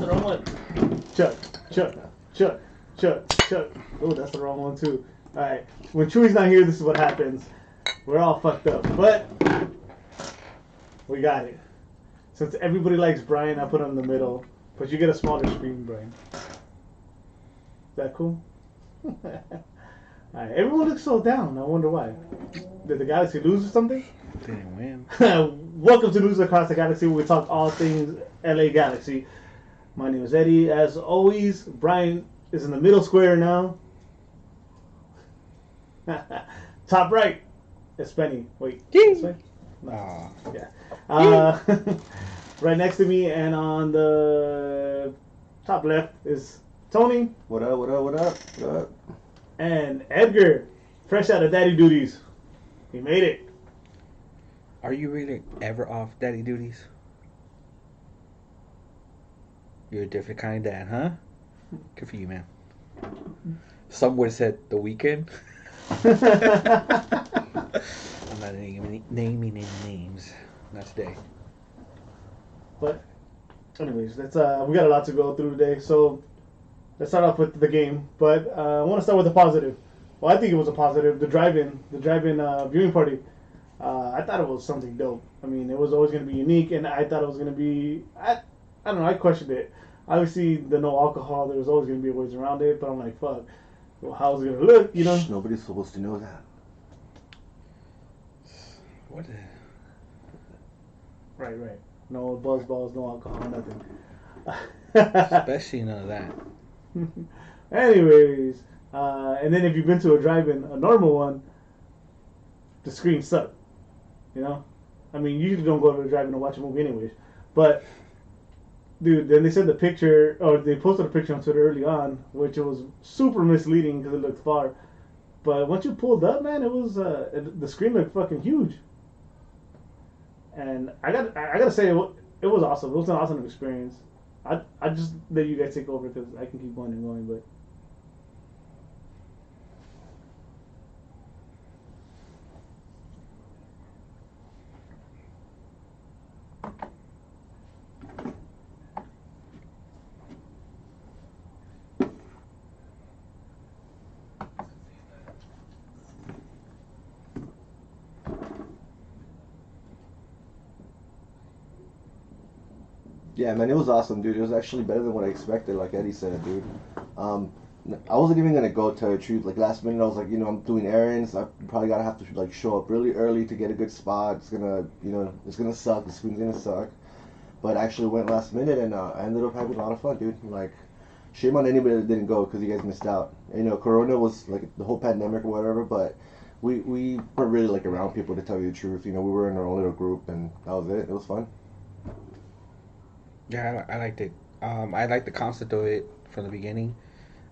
the wrong one. Chuck, Chuck, Chuck, Chuck, Chuck. Oh, that's the wrong one too. All right. When Chewy's not here, this is what happens. We're all fucked up, but we got it. Since everybody likes Brian, I put him in the middle. But you get a smaller screen, Brian. Is that cool? Alright, everyone looks so down. I wonder why. Did the Galaxy lose or something? They didn't win. Welcome to News Across the Galaxy, where we talk all things LA Galaxy. My name is Eddie. As always, Brian is in the middle square now. Top right is Penny. Wait, this way? No. Yeah. Right next to me and on the top left is Tony. What up, what up, what up, what up? And Edgar, fresh out of daddy duties. He made it. Are you really ever off daddy duties? You're a different kind of dad, huh? Good for you, man. Some would have said the weekend. I'm not naming any names. Not today. But, anyways, let's we got a lot to go through today. So, let's start off with the game. But I want to start with the positive. Well, I think it was a positive. The drive-in viewing party. I thought it was something dope. I mean, it was always going to be unique, and I thought it was going to be. I don't know. I questioned it. Obviously, the no alcohol. There was always going to be ways around it, but I'm like, fuck. Well, how's it going to look? You know. Nobody's supposed to know that. What? Right. No buzz balls, no alcohol, nothing. Especially none of that. Anyways, and then if you've been to a drive-in, a normal one, the screen sucked. You know? I mean, you usually don't go to a drive-in to watch a movie anyways. But, dude, then they said the picture, or they posted a picture on Twitter early on, which it was super misleading because it looked far. But once you pulled up, man, it was, the screen looked fucking huge. And I gotta say, it was awesome. It was an awesome experience. I just let you guys take over because I can keep going and going, but. Yeah, man, it was awesome, dude. It was actually better than what I expected, like Eddie said, dude. I wasn't even gonna go, tell you the truth. Like last minute, I was like, I'm doing errands. I probably gotta have to like show up really early to get a good spot. It's gonna, it's gonna suck. The screen's gonna suck. But I actually went last minute, and I ended up having a lot of fun, dude. Like, shame on anybody that didn't go because you guys missed out. Corona was like the whole pandemic or whatever, but we weren't really like around people, to tell you the truth. We were in our own little group, and that was it. It was fun. Yeah, I liked it. I liked the concept of it from the beginning.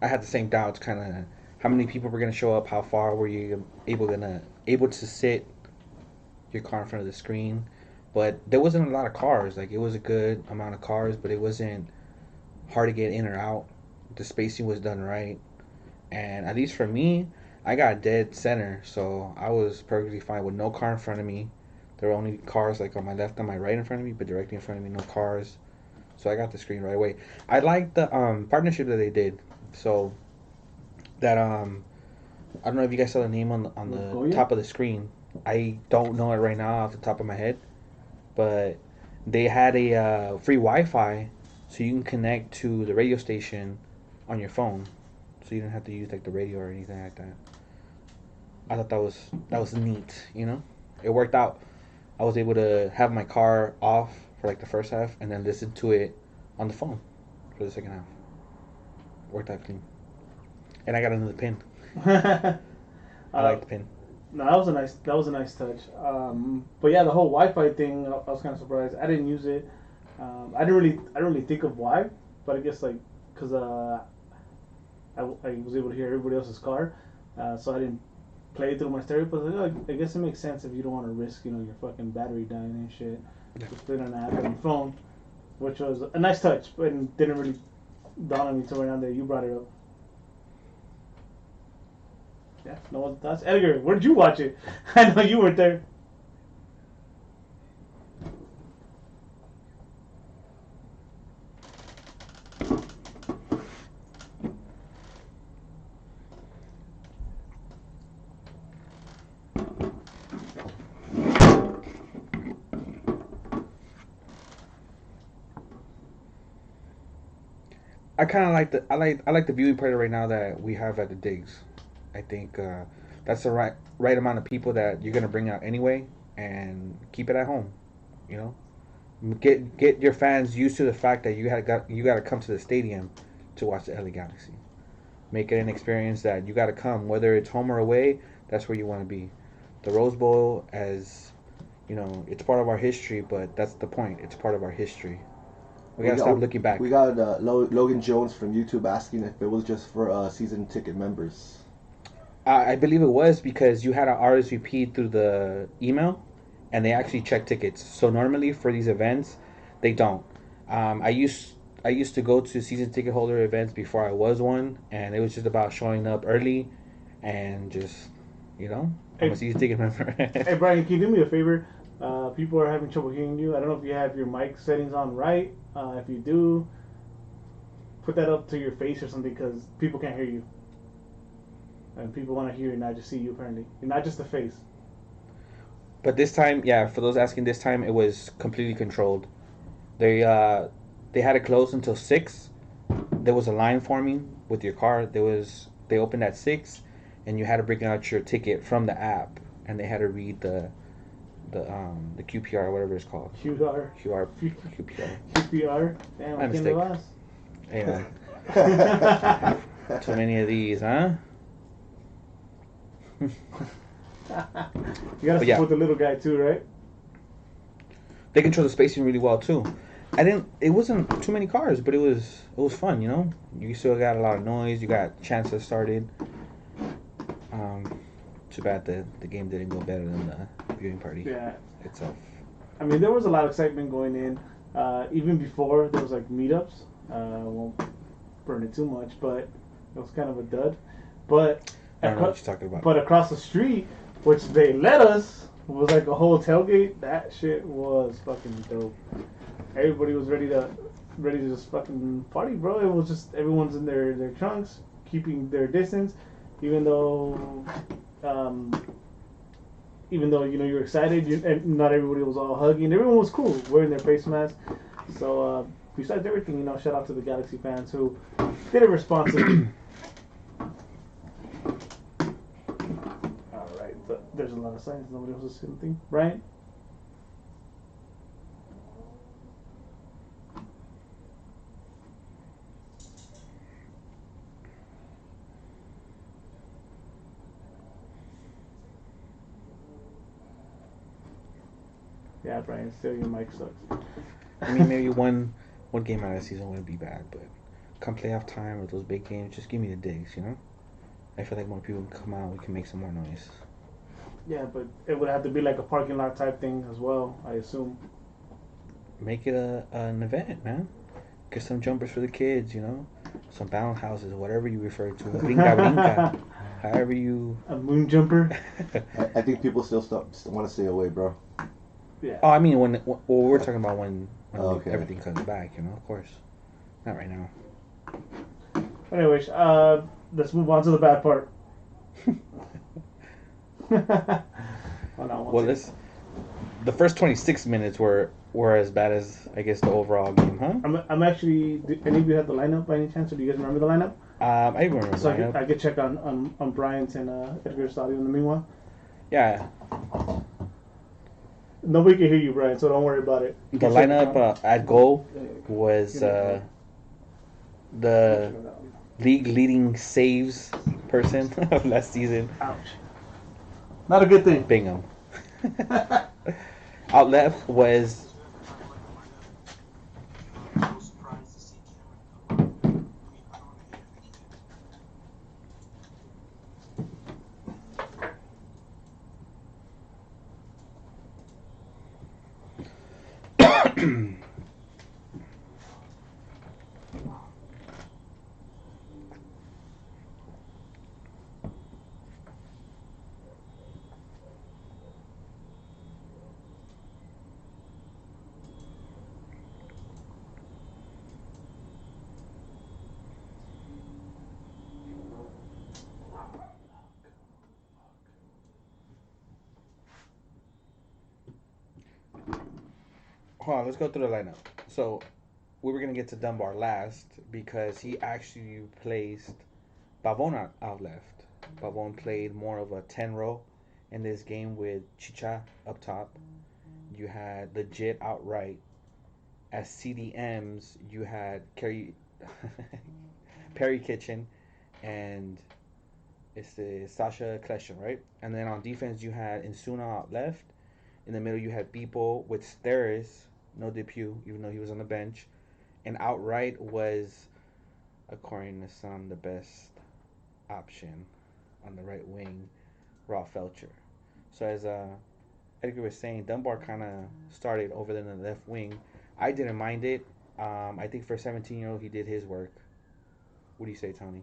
I had the same doubts, kind of how many people were gonna show up, how far were you able to sit your car in front of the screen, but there wasn't a lot of cars. Like it was a good amount of cars, but it wasn't hard to get in or out. The spacing was done right, and at least for me, I got dead center, so I was perfectly fine with no car in front of me. There were only cars like on my left and my right in front of me, but directly in front of me, no cars. So I got the screen right away. I like the partnership that they did. So that I don't know if you guys saw the name on the top of the screen. I don't know it right now off the top of my head, but they had a free Wi-Fi, so you can connect to the radio station on your phone, so you don't have to use like the radio or anything like that. I thought that was neat. It worked out. I was able to have my car off for like the first half and then listen to it on the phone for the second half. Worked out clean. And I got another pin. I like the pin. No, that was a nice touch. But yeah, the whole Wi-Fi thing, I was kind of surprised. I didn't use it. I didn't really think of why, but I guess like because I was able to hear everybody else's car, so I didn't play it through my stereo. But I guess it makes sense if you don't want to risk your fucking battery dying and shit. Just put it on an app on your phone, which was a nice touch, but it didn't really dawn on me until right now that you brought it up. Yeah, no one's thoughts. Edgar, where did you watch it? I know you weren't there. I kind of like the viewing party right now that we have at the digs. I think that's the right amount of people that you're gonna bring out anyway, and keep it at home. You know, get your fans used to the fact that you got to come to the stadium to watch the LA Galaxy. Make it an experience that you got to come, whether it's home or away. That's where you want to be. The Rose Bowl, as you know, it's part of our history, but that's the point. It's part of our history. We gotta stop looking back. We got Logan Jones from YouTube asking if it was just for season ticket members. I believe it was because you had to RSVP through the email, and they actually check tickets. So normally for these events, they don't. I used to go to season ticket holder events before I was one, and it was just about showing up early, and just I'm a season ticket member. Hey Brian, can you do me a favor? People are having trouble hearing you. I don't know if you have your mic settings on right. If you do, put that up to your face or something because people can't hear you. And people want to hear you, not just see you, apparently. You're not just the face. But this time, yeah, for those asking, this time it was completely controlled. They had it closed until 6. There was a line forming with your car. They opened at 6, and you had to bring out your ticket from the app, and they had to read the QPR, whatever it's called. QPR. Damn, My mistake. Hey, man. Too many of these, huh? You gotta support the little guy too, right? They control the spacing really well too. It wasn't too many cars, but it was fun, you know. You still got a lot of noise. You got chances started. Too bad the game didn't go better than the viewing party itself. I mean, there was a lot of excitement going in. Even before there was like meetups. Won't burn it too much, but it was kind of a dud. But I don't know what you're talking about. But across the street, which they let us, was like a whole tailgate. That shit was fucking dope. Everybody was ready to just fucking party, bro. It was just everyone's in their trunks, keeping their distance, even though you're excited. And not everybody was all hugging. Everyone was cool, wearing their face masks. So besides everything, shout out to the Galaxy fans who did it responsibly. There's a lot of signs. Nobody else is saying anything. Brian? Yeah, Brian, still your mic sucks. I mean, maybe one game out of the season wouldn't be bad, but come playoff time or those big games, just give me the digs, you know? I feel like more people can come out, we can make some more noise. Yeah, but it would have to be like a parking lot type thing as well, I assume. Make it an event, man. Get some jumpers for the kids, you know? Some bounce houses, whatever you refer to. Brinca, brinca. However you... A moon jumper? I think people still want to stay away, bro. Yeah. Oh, I mean, we're talking about when everything comes back, you know, of course. Not right now. Anyways, let's move on to the bad part. The first 26 minutes were as bad as, I guess, the overall game, huh? I'm actually... Do any of you have the lineup by any chance, or do you guys remember the lineup? I even remember so the lineup. I could check on Bryant's and Edgar's audio in the meanwhile. Yeah. Nobody can hear you, Brian, so don't worry about it. The lineup at goal was the league leading saves person of last season. Ouch. Not a good thing. Bingham. Out left was... Hold on, let's go through the lineup. So, we were gonna get to Dunbar last because he actually replaced Pavon out left. Pavon played more of a 10 role in this game with Chicha up top. You had legit outright. As CDMs, you had Perry Kitchen and it's the Sasha Kleshin, right? And then on defense, you had Insuna out left. In the middle, you had Beeple with Steris, no debut, even though he was on the bench. And outright was, according to some, the best option on the right wing, Raw Felcher. So as Edgar was saying, Dunbar kind of started over there in the left wing. I didn't mind it. I think for a 17-year-old, he did his work. What do you say, Tony?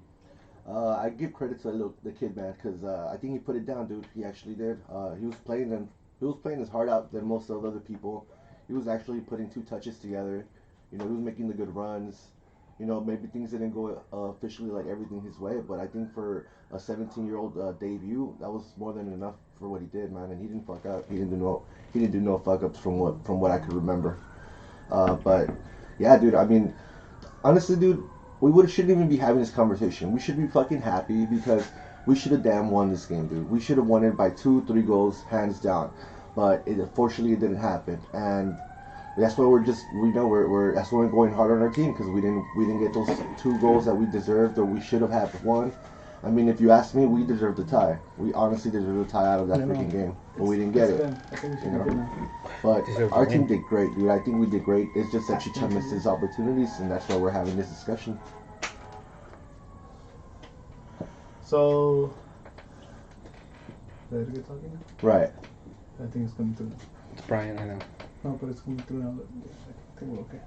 I give credit to the kid, man, because I think he put it down, dude. He actually did. He was playing his heart out than most of the other people. He was actually putting two touches together. You know, he was making the good runs. You know, maybe things didn't go officially like everything his way, but I think for a 17-year-old debut, that was more than enough for what he did, man. And he didn't fuck up. He didn't do no fuck ups from what I could remember. But yeah, dude. I mean, honestly, dude, shouldn't even be having this conversation. We should be fucking happy because we should have damn won this game, dude. We should have won it by 2-3 goals, hands down. But unfortunately, it didn't happen, and that's why we're that's why we're going hard on our team because we didn't get those 2 goals that we deserved or we should have had won. I mean, if you ask me, we deserved a tie. We honestly deserved a tie out of that freaking game, but we didn't get it. You know? But our team did great, dude. I think we did great. It's just that Chicha missed his opportunities, and that's why we're having this discussion. So, is Edgar talking? Right. I think it's coming through. It's Brian, I know. No, but it's coming through now. I think we're okay.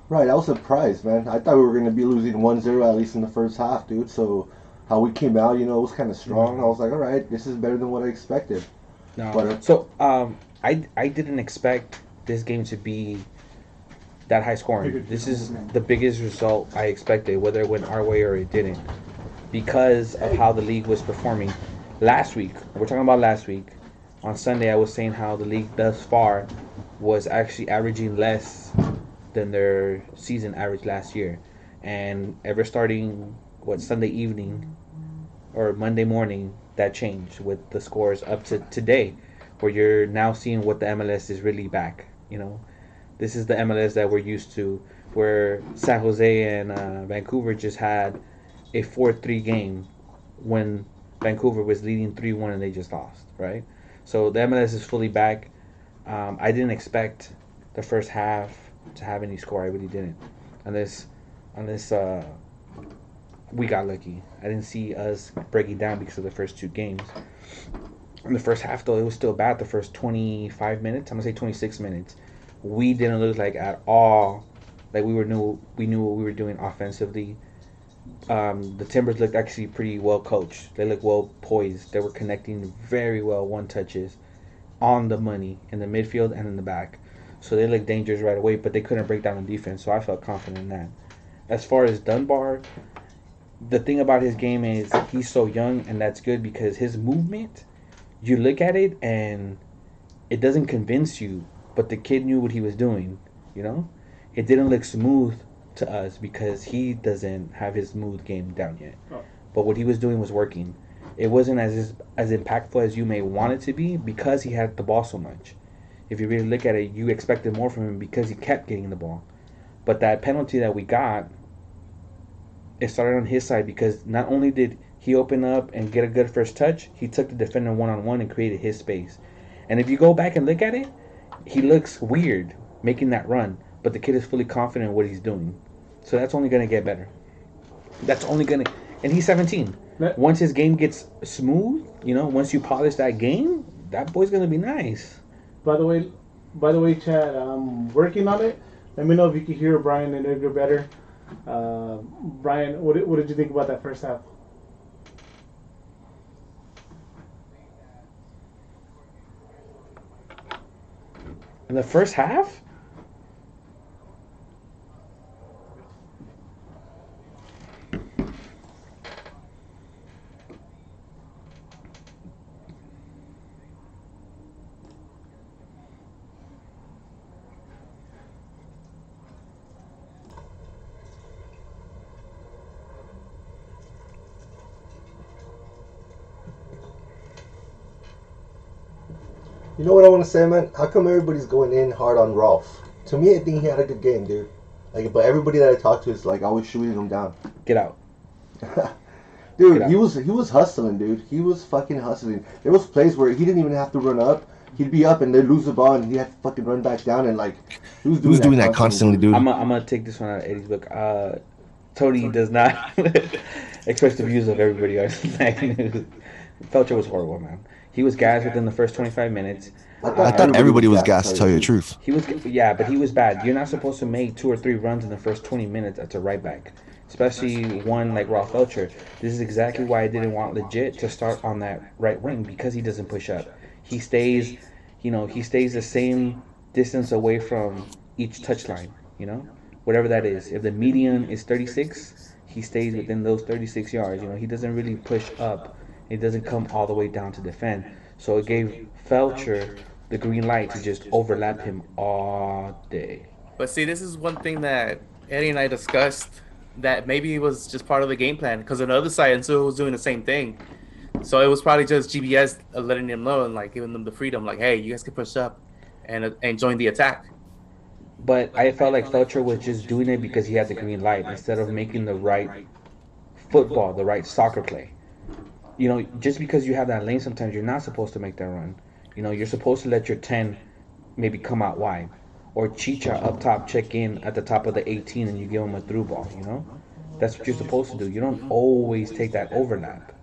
Right, I was surprised, man. I thought we were going to be losing 1-0 at least in the first half, dude. So, how we came out, you know, it was kind of strong. I was like, all right, this is better than what I expected. No. But, so, I didn't expect this game to be that high scoring. This is the biggest result I expected, whether it went our way or it didn't, because of how the league was performing. Last week, we're talking about last week, on Sunday I was saying how the league thus far was actually averaging less than their season average last year. And ever starting, Sunday evening or Monday morning, that changed with the scores up to today, where you're now seeing what the MLS is really back, you know. This is the MLS that we're used to, where San Jose and Vancouver just had a 4-3 game when Vancouver was leading 3-1 and they just lost, right? So the MLS is fully back. I didn't expect the first half to have any score. I really didn't. On this, we got lucky. I didn't see us breaking down because of the first 2 games. In the first half, though, it was still bad. The first 25 minutes, I'm gonna say 26 minutes, we didn't look like at all like we knew what we were doing offensively. The Timbers looked actually pretty well coached. They looked well poised. They were connecting very well, one touches on the money in the midfield and in the back. So they looked dangerous right away, but they couldn't break down the defense. So I felt confident in that. As far as Dunbar, the thing about his game is he's so young, and that's good because his movement, you look at it and it doesn't convince you, but the kid knew what he was doing, you know? It didn't look smooth to us because he doesn't have his smooth game down yet. Oh. But what he was doing was working. It wasn't as impactful as you may want it to be because he had the ball so much. If you really look at it, you expected more from him because he kept getting the ball. But that penalty that we got, it started on his side because not only did he open up and get a good first touch, he took the defender one-on-one and created his space. And if you go back and look at it, he looks weird making that run, but the kid is fully confident in what he's doing. So that's only going to get better. And he's 17. Once his game gets smooth, you know, once you polish that game, that boy's going to be nice. By the way, Chad, I'm working on it. Let me know if you can hear Brian and Edgar better. Brian, what did you think about that first half? In the first half? You know what I want to say, man? How come everybody's going in hard on Rolf? To me, I think he had a good game, dude. Like, but everybody that I talked to is like always shooting him down. Get out. Dude, Get out. he was hustling, dude. He was fucking hustling. There was plays where he didn't even have to run up. He'd be up and they'd lose the ball and he had to fucking run back down and like he was doing that constantly, dude. I'm gonna take this one out of Eddie's book. Tony does not express the views of everybody else. Felcher was horrible, man. He was gassed within the first 25 minutes. I thought everybody was gassed, to tell you the truth. He was, yeah, but he was bad. You're not supposed to make 2 or 3 runs in the first 20 minutes as a right back, especially one like Rolf Felcher. This is exactly why I didn't want Legit to start on that right wing, because he doesn't push up. He stays, he stays the same distance away from each touchline, whatever that is. If the median is 36, he stays within those 36 yards. He doesn't really push up. He doesn't come all the way down to defend. So it gave Felcher the green light to just overlap him all day. But see, this is one thing that Eddie and I discussed, that maybe it was just part of the game plan, because on the other side, Enzo was doing the same thing. So it was probably just GBS letting them know and like giving them the freedom, like, hey, you guys can push up and join the attack. But I felt like Felcher was just doing it because he had the green light instead of making the right football, the right soccer play. Just because you have that lane, sometimes you're not supposed to make that run. You're supposed to let your 10 maybe come out wide. Or Chicha up top check in at the top of the 18 and you give him a through ball, That's what you're supposed to do. You don't always take that overlap.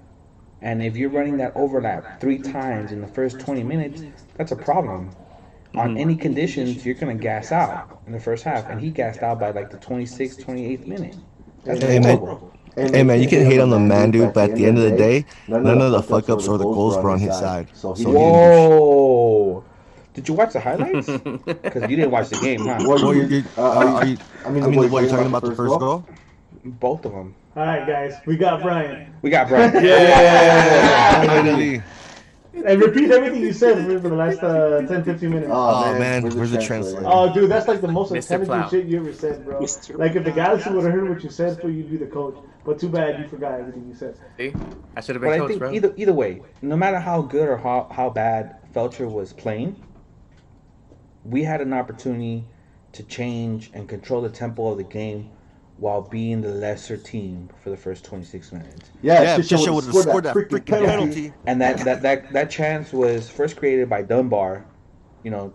And if you're running that overlap 3 times in the first 20 minutes, that's a problem. On any conditions, you're going to gas out in the first half. And he gassed out by like the 26th, 28th minute. That's horrible. Hey man, you can hate on the man, dude, but at the end of the day, none of the fuck ups or the goals were on his side. So whoa! Did you watch the highlights? Because you didn't watch the game, huh? I mean, what you're talking about, the first goal? Both of them. All right, guys, we got Brian. Yeah! Finally. And repeat everything you said for the last 10, 15 minutes. Oh man, where's the translator? Oh, dude, that's like the most Mr. Plow. intelligent shit you ever said, bro. Like, if the Galaxy would have heard what you said, you'd be the coach. But too bad you forgot everything you said. See? I should have But been I coach, think bro. either way, no matter how good or how bad Felcher was playing, we had an opportunity to change and control the tempo of the game while being the lesser team for the first 26 minutes. Yeah, Chicha would have scored that freaking penalty. And that chance was first created by Dunbar,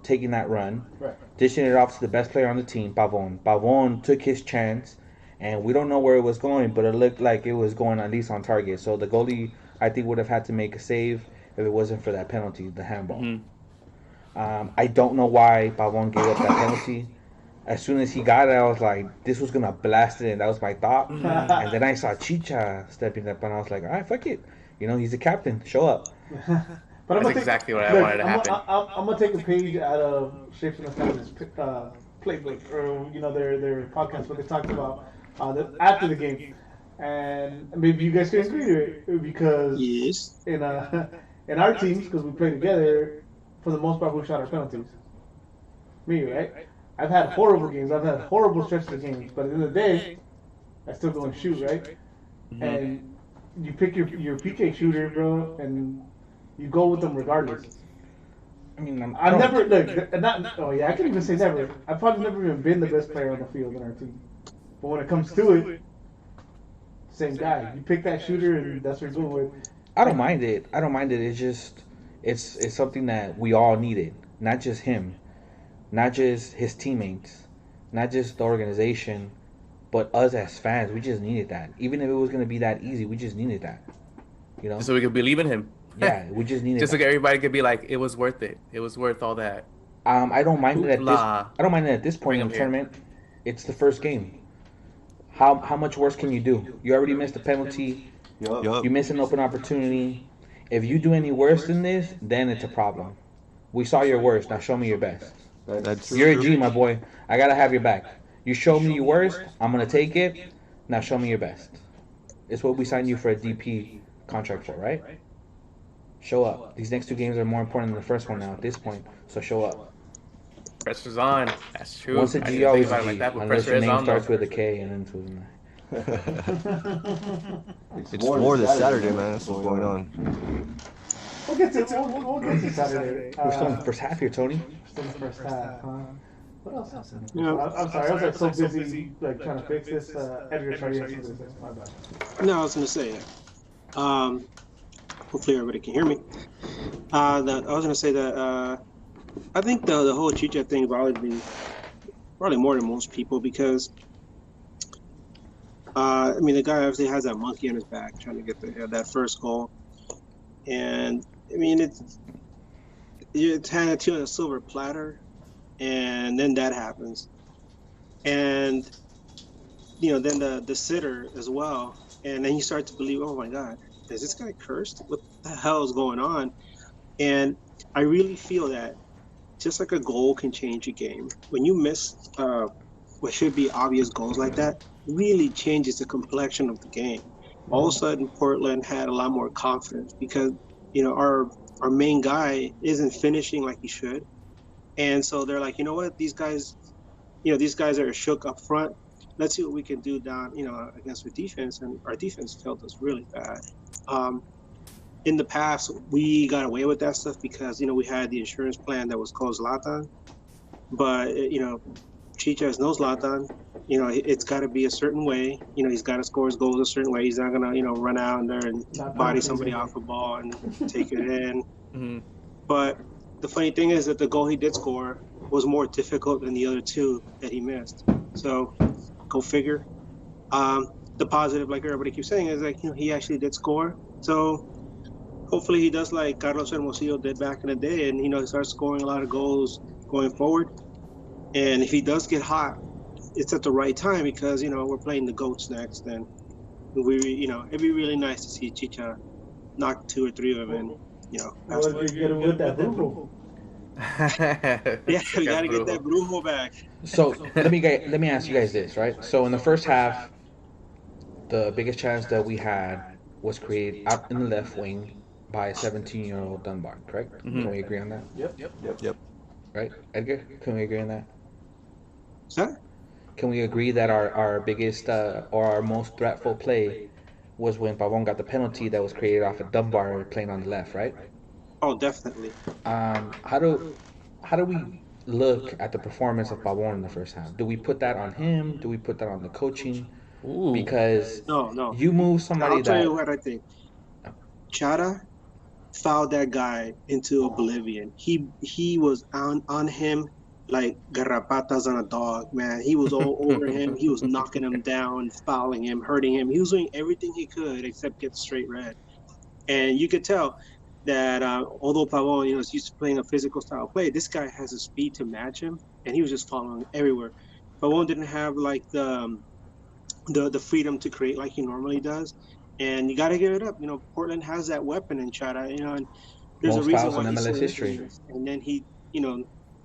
taking that run, dishing it off to the best player on the team, Pavon. Pavon took his chance, and we don't know where it was going, but it looked like it was going at least on target. So the goalie, I think, would have had to make a save if it wasn't for that penalty, the handball. I don't know why Pavon gave up that penalty. As soon as he got it, I was like, this was going to blast it, and that was my thought. And then I saw Chicha stepping up, and I was like, all right, fuck it. He's the captain. Show up. But That's exactly what I wanted to happen. I'm going to take a page out of Shapes and Styles' playbook, or, their podcast, what they talked about after the game. And maybe you guys can agree to it, because in our teams, because we play together, for the most part, who shot our penalties? Me, right? I've had horrible games. I've had horrible stretches of games. But at the end of the day, I still go and shoot, right? And you pick your PK shooter, bro, and you go with them regardless. I mean, I've never, I can even say never. I've probably never even been the best player on the field in our team. But when it comes to it, same guy. You pick that shooter, and that's what you're going with. I don't mind it. It's just, it's something that we all needed. Not just him. Not just his teammates, not just the organization, but us as fans. We just needed that. Even if it was going to be that easy, we just needed that. So we could believe in him. Yeah, we just needed just that. so everybody could be like, it was worth it. It was worth all that. I don't mind it at this. Hoopla. I don't mind it at this point in the tournament. It's the first game. How much worse can you do? You already missed a penalty. You missed an open opportunity. If you do any worse than this, then it's a problem. We saw your worst. Now show me your best. You're a G, my boy. I gotta have your back. You show me your worst, I'm gonna take it. Now show me your best. It's what we signed you for a DP contract for, right? Show up. These next 2 games are more important than the first one now at this point. So show up. Pressure's on. That's true. Once a I G, didn't always think a about it G. like that, but Unless pressure your is name on, starts though. with a K and ends with an I. It's more this Saturday, man. That's what's going on. We'll get to Saturday. We're still in the first half here, Tony. Still in the first half, huh? What else happened? Yeah. I'm sorry, I was like so busy like trying to fix this. Edgar, sorry, you had something to say. My bad. No, I was gonna say, hopefully everybody can hear me. I was gonna say that I think the whole Chicha thing probably more than most people because I mean the guy obviously has that monkey on his back trying to get that first goal, and I mean it's handed to you on a silver platter, and then that happens, and then the sitter as well, and then you start to believe, oh my God, is this guy cursed? What the hell is going on? And I really feel that just like a goal can change a game, when you miss what should be obvious goals like that, really changes the complexion of the game. All of a sudden, Portland had a lot more confidence because our main guy isn't finishing like he should, and so they're like, you know what, these guys are shook up front. Let's see what we can do down, against our defense, and our defense failed us really bad. In the past, we got away with that stuff because, we had the insurance plan that was called Zlatan. But, Chicha is no Zlatan. It's got to be a certain way. He's got to score his goals a certain way. He's not going to, run out there and body somebody off a ball and take it in. Mm-hmm. But the funny thing is that the goal he did score was more difficult than the other two that he missed. So, go figure. The positive, like everybody keeps saying, is like, he actually did score. So, hopefully he does like Carlos Hermosillo did back in the day, and he starts scoring a lot of goals going forward. And if he does get hot, it's at the right time because we're playing the Goats next, and it'd be really nice to see Chicha knock 2 or 3 of them in. Well, if you get him with that Brujo. Yeah, we gotta get that Brujo back. So let me ask you guys this, right? So in the first half, the biggest chance that we had was created out in the left wing by a 17-year-old Dunbar, correct? Mm-hmm. Can we agree on that? Yep. Right, Edgar? Can we agree on that? Huh? Can we agree that our biggest or our most threatful play was when Pavon got the penalty that was created off of Dunbar playing on the left, right? Oh, definitely. How do we look at the performance of Pavon in the first half? Do we put that on him? Do we put that on the coaching? Ooh. Because No. you move somebody I'll tell you what I think. Chara fouled that guy into oblivion. He was on him like garrapatas on a dog, man. He was all over him. He was knocking him down, fouling him, hurting him. He was doing everything he could except get straight red. And you could tell that although Pavon, is used to playing a physical style play, this guy has the speed to match him, and he was just following everywhere. Pavon didn't have like the freedom to create like he normally does, and you got to give it up. Portland has that weapon in Chara, and there's most a reason fouls why in he's MLS so history. dangerous. And then he,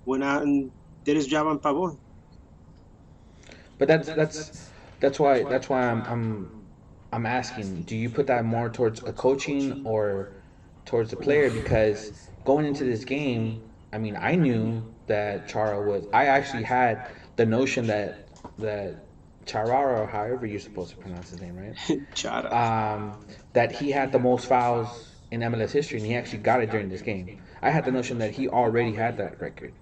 went out and did his job on Pavon. But that's why I'm asking, do you put that more towards a coaching or towards the player? Because going into this game, I mean, I knew that Chara was. I actually had the notion that Charara, or however you're supposed to pronounce his name, right? Chara. That he had the most fouls in MLS history, and he actually got it during this game. I had the notion that he already had that record.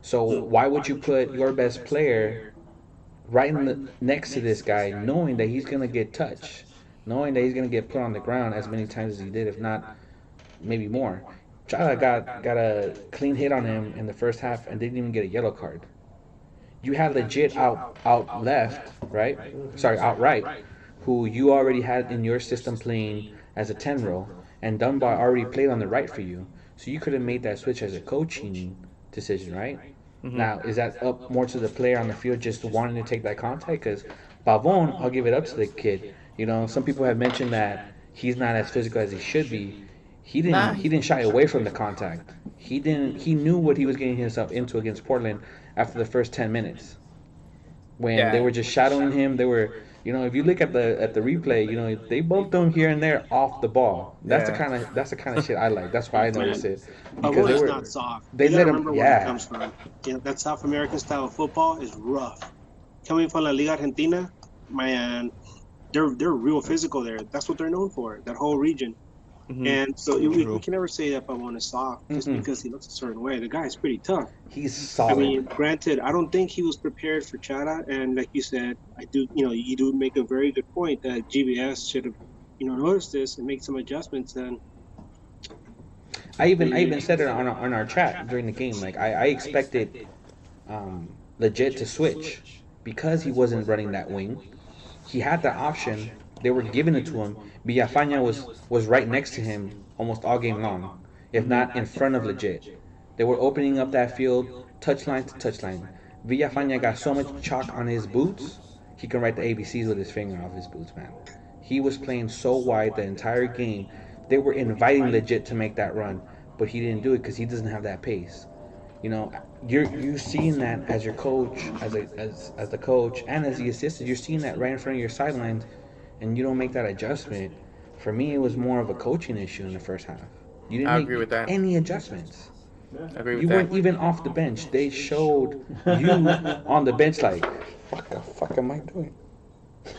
So why would you put your best player right next to this guy, knowing that he's gonna get touched, knowing that he's gonna get put on the ground as many times as he did, if not maybe more? Chara got a clean hit on him in the first half and didn't even get a yellow card. You had legit out left, right? Sorry, out right, who you already had in your system playing as a 10 row, and Dunbar already played on the right for you. So you could have made that switch as a coaching decision, right? Mm-hmm. Now, is that up more to the player on the field just wanting to take that contact? Because Pavon, I'll give it up to the kid. Some people have mentioned that he's not as physical as he should be. He didn't shy away from the contact. He knew what he was getting himself into against Portland after the first 10 minutes. When they were just shadowing him, they were, if you look at the replay, they bumped him here and there off the ball. That's the kind of shit I like. That's why I noticed it. Because they were not soft. They let him. Remember where it comes from. That South American style of football is rough. Coming from La Liga Argentina, man, they're real physical there. That's what they're known for. That whole region. And so we can never say that Pavon is soft just because he looks a certain way. The guy's pretty tough. He's solid. I mean, granted, I don't think he was prepared for Chara, and like you said, you do make a very good point that GBS should have, noticed this and make some adjustments. And I even said it on our chat during the game. Like I expected Legit to switch because he wasn't running that wing. He had the option. They were giving it to him. Villafaña was right next to him almost all game long, if not in front of Legit. They were opening up that field, touchline to touchline. Villafaña got so much chalk on his boots, he can write the ABCs with his finger off his boots, man. He was playing so wide the entire game. They were inviting Legit to make that run, but he didn't do it because he doesn't have that pace. You're seeing that as your coach, as the coach, and as the assistant. You're seeing that right in front of your sidelines, and you don't make that adjustment. For me, it was more of a coaching issue in the first half. You didn't agree with that. any adjustments. I agree with You that. weren't even off the bench. They showed you on the bench like, what the fuck am I doing?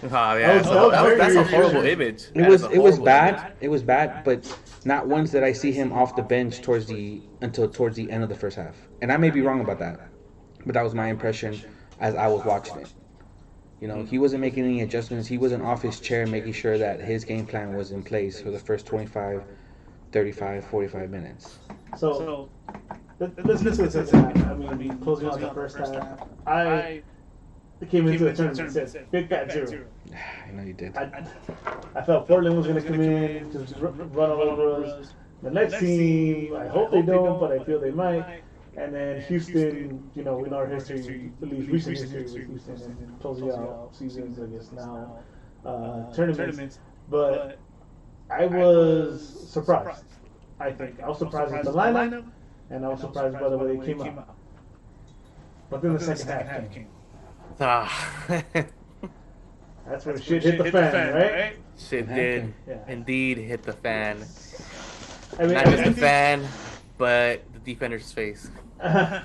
Yeah, that's a horrible image. It was bad. It was bad, but not once did I see him off the bench until towards the end of the first half. And I may be wrong about that, but that was my impression as I was watching it. He wasn't making any adjustments. He wasn't off his chair making sure that his game plan was in place for the first 25, 35, 45 minutes. So let's get to the second half. I mean, closing out the first half, I came into the tournament and said, Big Cat 0. I know you did. I felt Portland was going to come in, just run all over us. The next team, I hope they don't, but I feel they might. And then Houston, in our history, at least recent history with Houston, and closing out seasons, I guess now, tournaments. But I was surprised, I think. I was surprised with the lineup, and I was surprised by the way they came out. But then the second half came. That's where shit hit the fan, right? Shit did indeed hit the fan. I mean, Not just the fan, but the defender's face. I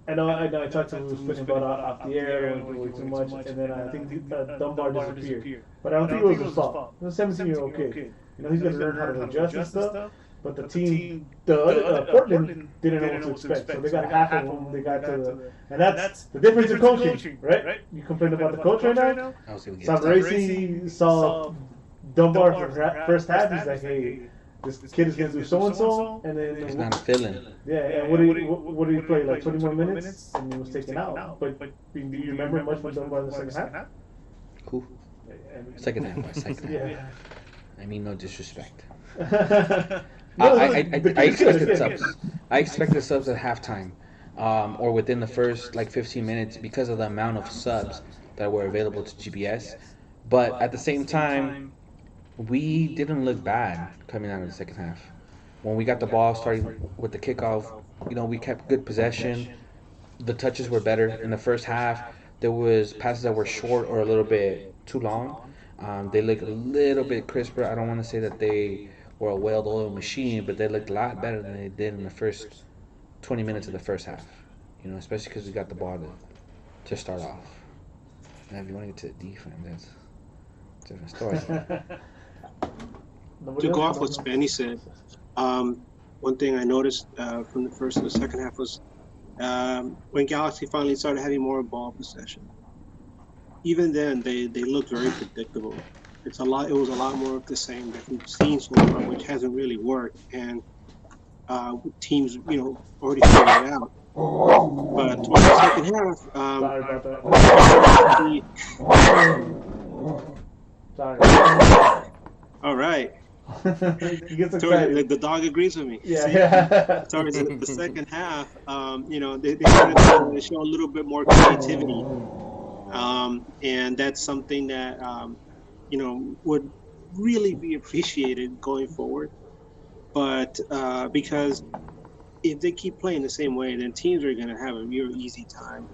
know. I talked to him. We was putting about off the air, way too much, and then I think Dunbar disappeared. But I don't think it was his fault. He was a 17-year-old kid. He's got to learn how to adjust and stuff. But the team, Portland, didn't know what to expect. So they got half of them. They got to and that's the difference in coaching, right? You complain about the coach right now. Savarese saw Dunbar for first half. He's like, hey, this kid is gonna do so and so, and then He's not feeling. yeah. And what did he play? Like 20 more minutes, and he was taken out. But do you remember much from Dunbar in the second half? Cool. Second half. Yeah. I mean, no disrespect. No, I expected subs. I expected subs at halftime, or within the first 15 minutes because of the amount of subs that were available to GBS. But at the same time, we didn't look bad coming out of the second half. When we got the ball starting with the kickoff, we kept good possession. The touches were better in the first half. There was passes that were short or a little bit too long. They looked a little bit crisper. I don't want to say that they were a well-oiled machine, but they looked a lot better than they did in the first 20 minutes of the first half. Especially because we got the ball to start off. Now, if you want to get to the defense, that's a different story. To go off what Spenny said, one thing I noticed from the first to the second half was when Galaxy finally started having more ball possession. Even then, they looked very predictable. It was a lot more of the same that we've seen so far, which hasn't really worked, and teams, already figured it out. But towards the second half, Sorry about that. Sorry. all right. He gets excited. The dog agrees with me. Yeah. Towards the second half, they started to show a little bit more creativity, and that's something that would really be appreciated going forward. But because if they keep playing the same way, then teams are going to have a real easy time,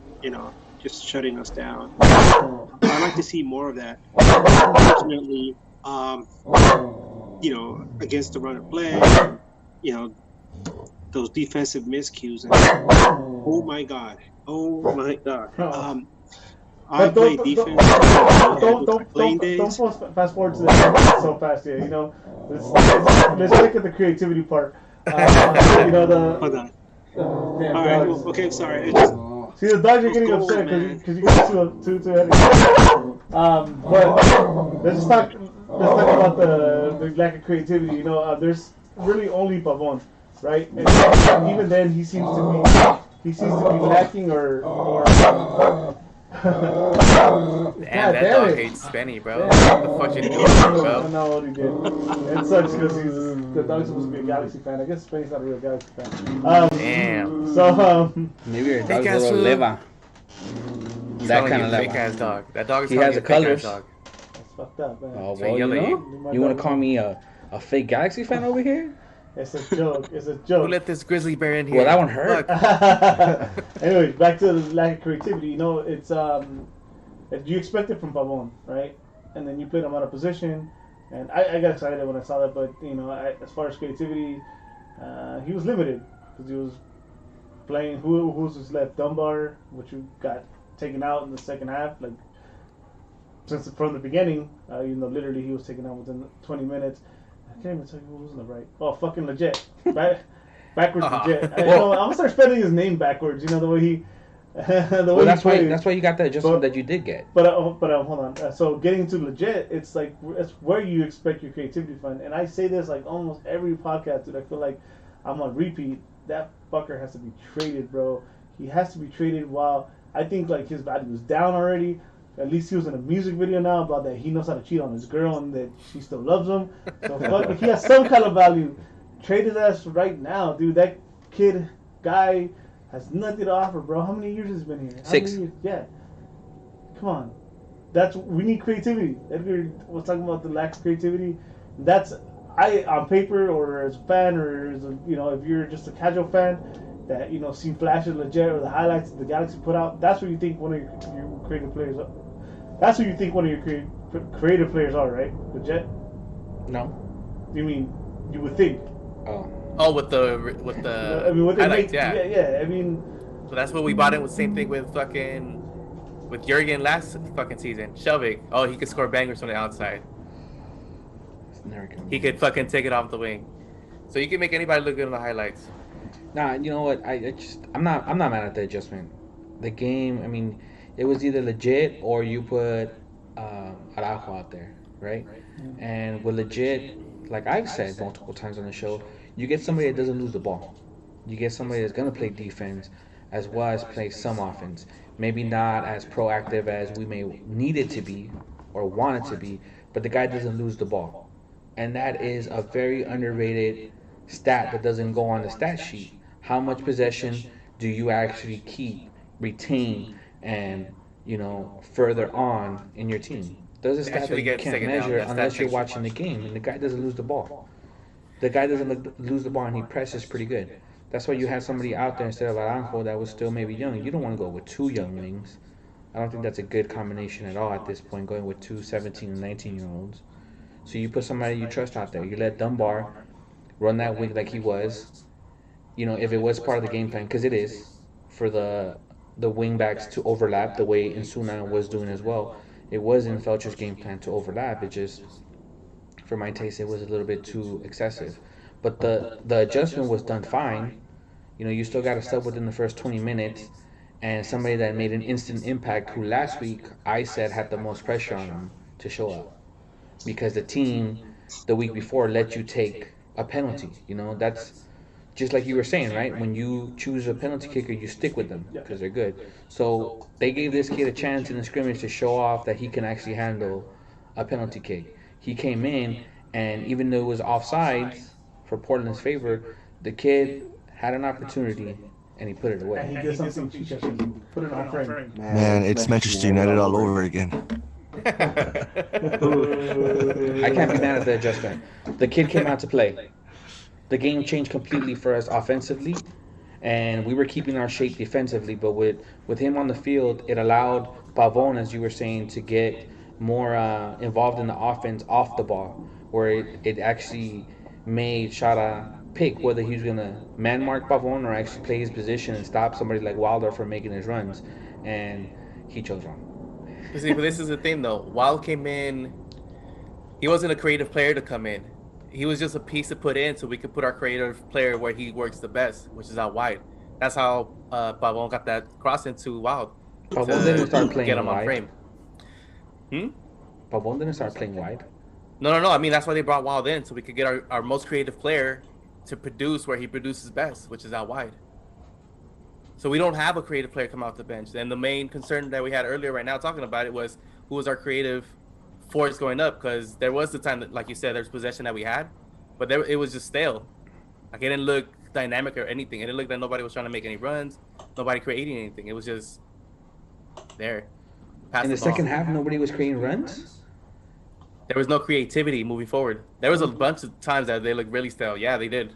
just shutting us down. I'd like to see more of that. Unfortunately, against the run of play, those defensive miscues. And, oh my God. I But play don't defense. don't fast forward to that so fast. Yeah, you know, let's look at the creativity part. You know the. Hold on. Damn All right. dogs. Okay. Sorry. It just See, the dogs are getting Goals, upset man. because you get too ahead. But let's talk about the lack of creativity. You know, there's really only Pavon, right? And even then, he seems to be lacking or Damn, that damn dog it. hates Benny, bro. Damn. What the fuck you doing, I bro? know what he did. It sucks because the dog's supposed to be a Galaxy fan. I guess Spain's not a real Galaxy fan. Damn. So Maybe your Fake dog's a ass little food. leva. That That kind of fake leva. ass dog. That dog is He calling has you a the fake colors. ass dog. that's fucked up, man. Oh, So well, yell you at know? You want to call me a fake Galaxy fan over here? It's a joke. It's a Who joke. let this grizzly bear in here? Well, that one hurt. Look, Anyway, back to the lack of creativity. You know, it's you expect it from Pavon, right? And then you played him out of position, and I got excited when I saw that. But you know, as far as creativity, he was limited because he was playing who's his left Dunbar, which you got taken out in the second half, like since from the beginning. You know, literally he was taken out within 20 minutes. I can't even tell you who was on the right. Oh, fucking legit, right? Backwards legit. I'm gonna start spelling his name backwards. You know the way he. Well, that's why you got that adjustment that you did get. But hold on. So getting to legit, it's like it's where you expect your creativity from. And I say this like almost every podcast, dude. I feel like I'm on repeat. That fucker has to be traded, bro. He has to be traded. While I think like his value is down already. At least he was in a music video now about that he knows how to cheat on his girl and that she still loves him. So fuck, if he has some kind of value, trade his ass right now, dude. That guy has nothing to offer, bro. How many years has he been here? How 6. many years? Yeah. Come on. We need creativity. Edgar was talking about the lack of creativity. That's on paper or as a fan or as a, you know, if you're just a casual fan that, you know, seen flashes legit or the highlights that the Galaxy put out, that's what you think one of your creative players are. That's what you think one of your creative players are, right? Legit? No. You mean you would think? oh, with the I mean, what they highlights, make, yeah. I mean, So that's what we bought in with. Same thing with Jurgen last fucking season. Shelvig. Oh, he could score bangers from the outside. He could fucking take it off the wing. So you can make anybody look good in the highlights. Nah, you know what? I'm not mad at the adjustment. The game, I mean, it was either legit or you put Araujo out there, right? And with legit, like I've said multiple times on the show, you get somebody that doesn't lose the ball. You get somebody that's gonna play defense as well as play some offense. Maybe not as proactive as we may need it to be or want it to be, but the guy doesn't lose the ball. And that is a very underrated stat that doesn't go on the stat sheet. How much possession do you actually keep, retain, and further on in your team? Those are stats that you can't measure unless you're watching the game, and the guy doesn't lose the ball. The guy doesn't lose the ball, and he presses pretty good. That's why you had somebody out there instead of Aranjo that was still maybe young. You don't want to go with two younglings. I don't think that's a good combination at all at this point, going with two 17 and 19-year-olds. So you put somebody you trust out there. You let Dunbar run that wing like he was. If it was part of the game plan, because it is, for the wing backs to overlap the way Insuna was doing as well. It was in Felcher's game plan to overlap. It just, for my taste, it was a little bit too excessive. But the adjustment was done fine. You still got to sub within the first 20 minutes. And somebody that made an instant impact, who last week I said had the most pressure on him to show up. Because the team the week before let you take a penalty. That's just like you were saying, right? When you choose a penalty kicker, you stick with them because they're good. So they gave this kid a chance in the scrimmage to show off that he can actually handle a penalty kick. He came in, and even though it was offsides for Portland's favor, the kid had an opportunity, and he put it away. and he did something Chicha should do. Put it on frame. Man, it's Manchester United all over again. I can't be mad at the adjustment. The kid came out to play. The game changed completely for us offensively, and we were keeping our shape defensively. But with him on the field, it allowed Pavon, as you were saying, to get more involved in the offense off the ball, where it actually made Shara pick whether he was going to man mark Pavon or actually play his position and stop somebody like Wilder from making his runs. And he chose wrong. See, but this is the thing though. Wild came in. He wasn't a creative player to come in. He was just a piece to put in so we could put our creative player where he works the best, which is out wide. That's how Pavon got that cross into Wild. Pavon didn't start playing get him on wide. frame. Pavon didn't start playing wide. No. I mean, that's why they brought Wild in, so we could get our most creative player to produce where he produces best, which is out wide. So we don't have a creative player come off the bench. And the main concern that we had earlier right now talking about it was who was our creative force going up, because there was the time that, like you said, there's possession that we had, but it was just stale. Like, it didn't look dynamic or anything. It didn't look like nobody was trying to make any runs, nobody creating anything. It was just there. In the second half, nobody was creating runs? There was no creativity moving forward. There was a bunch of times that they looked really stale. Yeah, they did.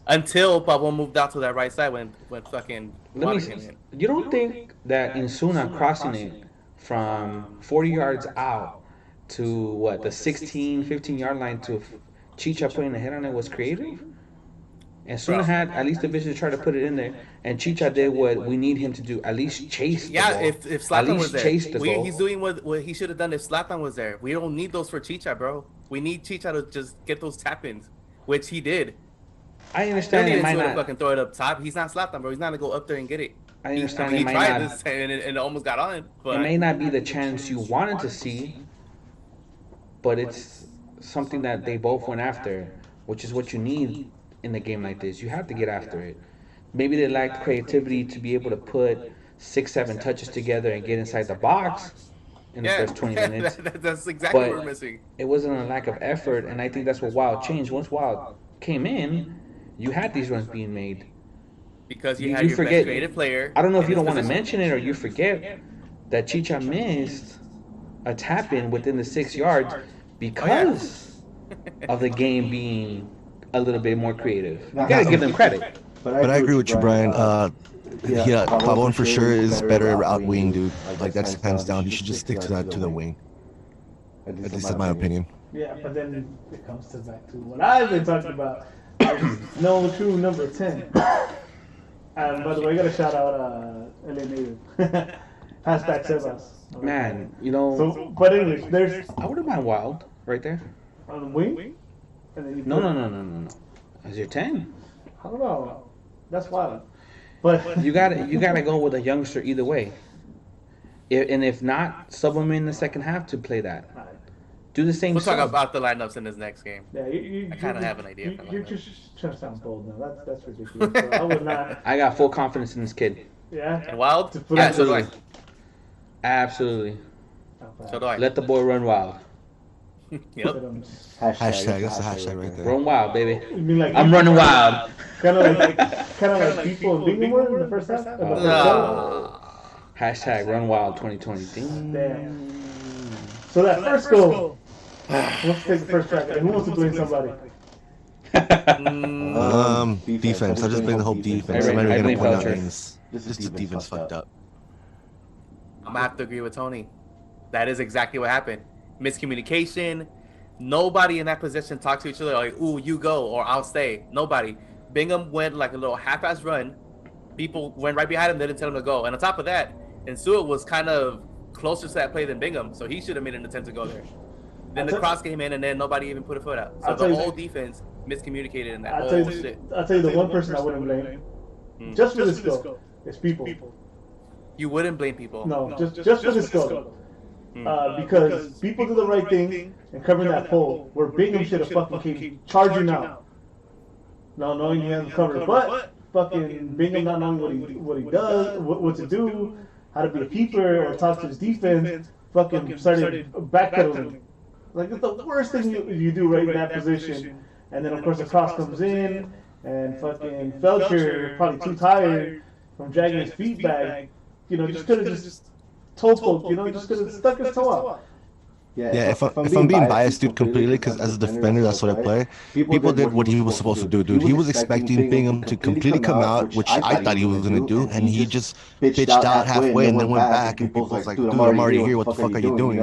Until Pablo moved out to that right side when fucking Water came in. You don't think that Insuna crossing it from 40 yards out to what, the 16, 15-yard line to Chicha putting a hit on it was creative? And Suna had at least the vision to try to put it in there, and Chicha did what we need him to do, at least chase the ball. If Zlatan was there, he's doing what he should have done if Zlatan was there. We don't need those for Chicha, bro. We need Chicha to just get those tap-ins, which he did. I understand he it might not fucking throw it up top. He's not Zlatan, bro. He's not gonna go up there and get it. I understand he it might tried not. this and it almost got on, but It may not be the chance you wanted to see, but it's something that they both went after, which is what you need in a game like this. You have to get after it. Maybe they lacked creativity to be able to put 6-7 touches together and get inside the box in the first 20 minutes. That's exactly what we're missing. It wasn't a lack of effort, and I think that's what Wild changed. Once Wild came in, you had these runs being made. Because you had your best creative player. I don't know if you don't want to mention it or you forget that Chicha missed a tap-in within the 6 yards because of the game being a little bit more creative. You gotta give them credit. But I agree with you, Brian. Yeah, Pavon for sure is better out wing, dude. Like, that's hands down. He should just stick to the wing. At least that's my opinion. Yeah, but then it comes back to what I've been talking about. No true number 10. And by the way, I gotta shout out LA Native. Hashtag Sebas. Man, you know. So, but anyways, there's. I wouldn't mind Wild right there. On the wing? And then you No. As your 10. I don't know. That's wild. But you gotta go with a youngster either way. If not, sub him in the second half to play that. Do the same. We'll talk about the lineups in this next game. Yeah, I kind of have an idea. You're just trying to sound bold now. That's ridiculous. So I would not. I got full confidence in this kid. Yeah. And Wild? Absolutely. Absolutely. So do I. Let the boy run wild. Yep. Hashtag. That's the hashtag right there. Run wild, baby. You mean like I'm running wild. Kind of like people in Bingham were in the first half. Hashtag run wild 2020. Damn. So that first goal. Let's take the first crack at it. Who wants to blame somebody? Defense. I just blame the whole defense. I'm not even gonna point out names. Just the defense fucked up. I'm gonna have to agree with Tony. That is exactly what happened. Miscommunication. Nobody in that position talked to each other like, "Ooh, you go," or "I'll stay." Nobody. Bingham went like a little half-ass run. People went right behind him. They didn't tell him to go. And on top of that, Insua was kind of closer to that play than Bingham, so he should have made an attempt to go there. Then the cross came in, and then nobody even put a foot out. So the whole defense miscommunicated in that whole shit. I'll tell you the one person I wouldn't blame, just for this goal, is people. You wouldn't blame people. No, just for this goal. Because people do the right thing and covering that hole where Bingham should have fucking came charging out. No, knowing he has covered, but fucking Bingham not knowing what he does, what to do, how to be a keeper or talk to his defense, fucking started backpedaling. Like, it's the worst thing you do right in that position. And then of course the cross comes in, and fucking Felcher, probably too tired from dragging his feet back, just could have just toe poked, just could have stuck his toe out. Yeah, if I'm being biased, dude, completely, because as a defender, that's what I play. People did what he was supposed to do, dude. He was expecting Bingham to completely come out, which I thought he was going to do, and he just pitched out halfway and then went back, and people was like, dude, I'm already here, what the fuck are you doing,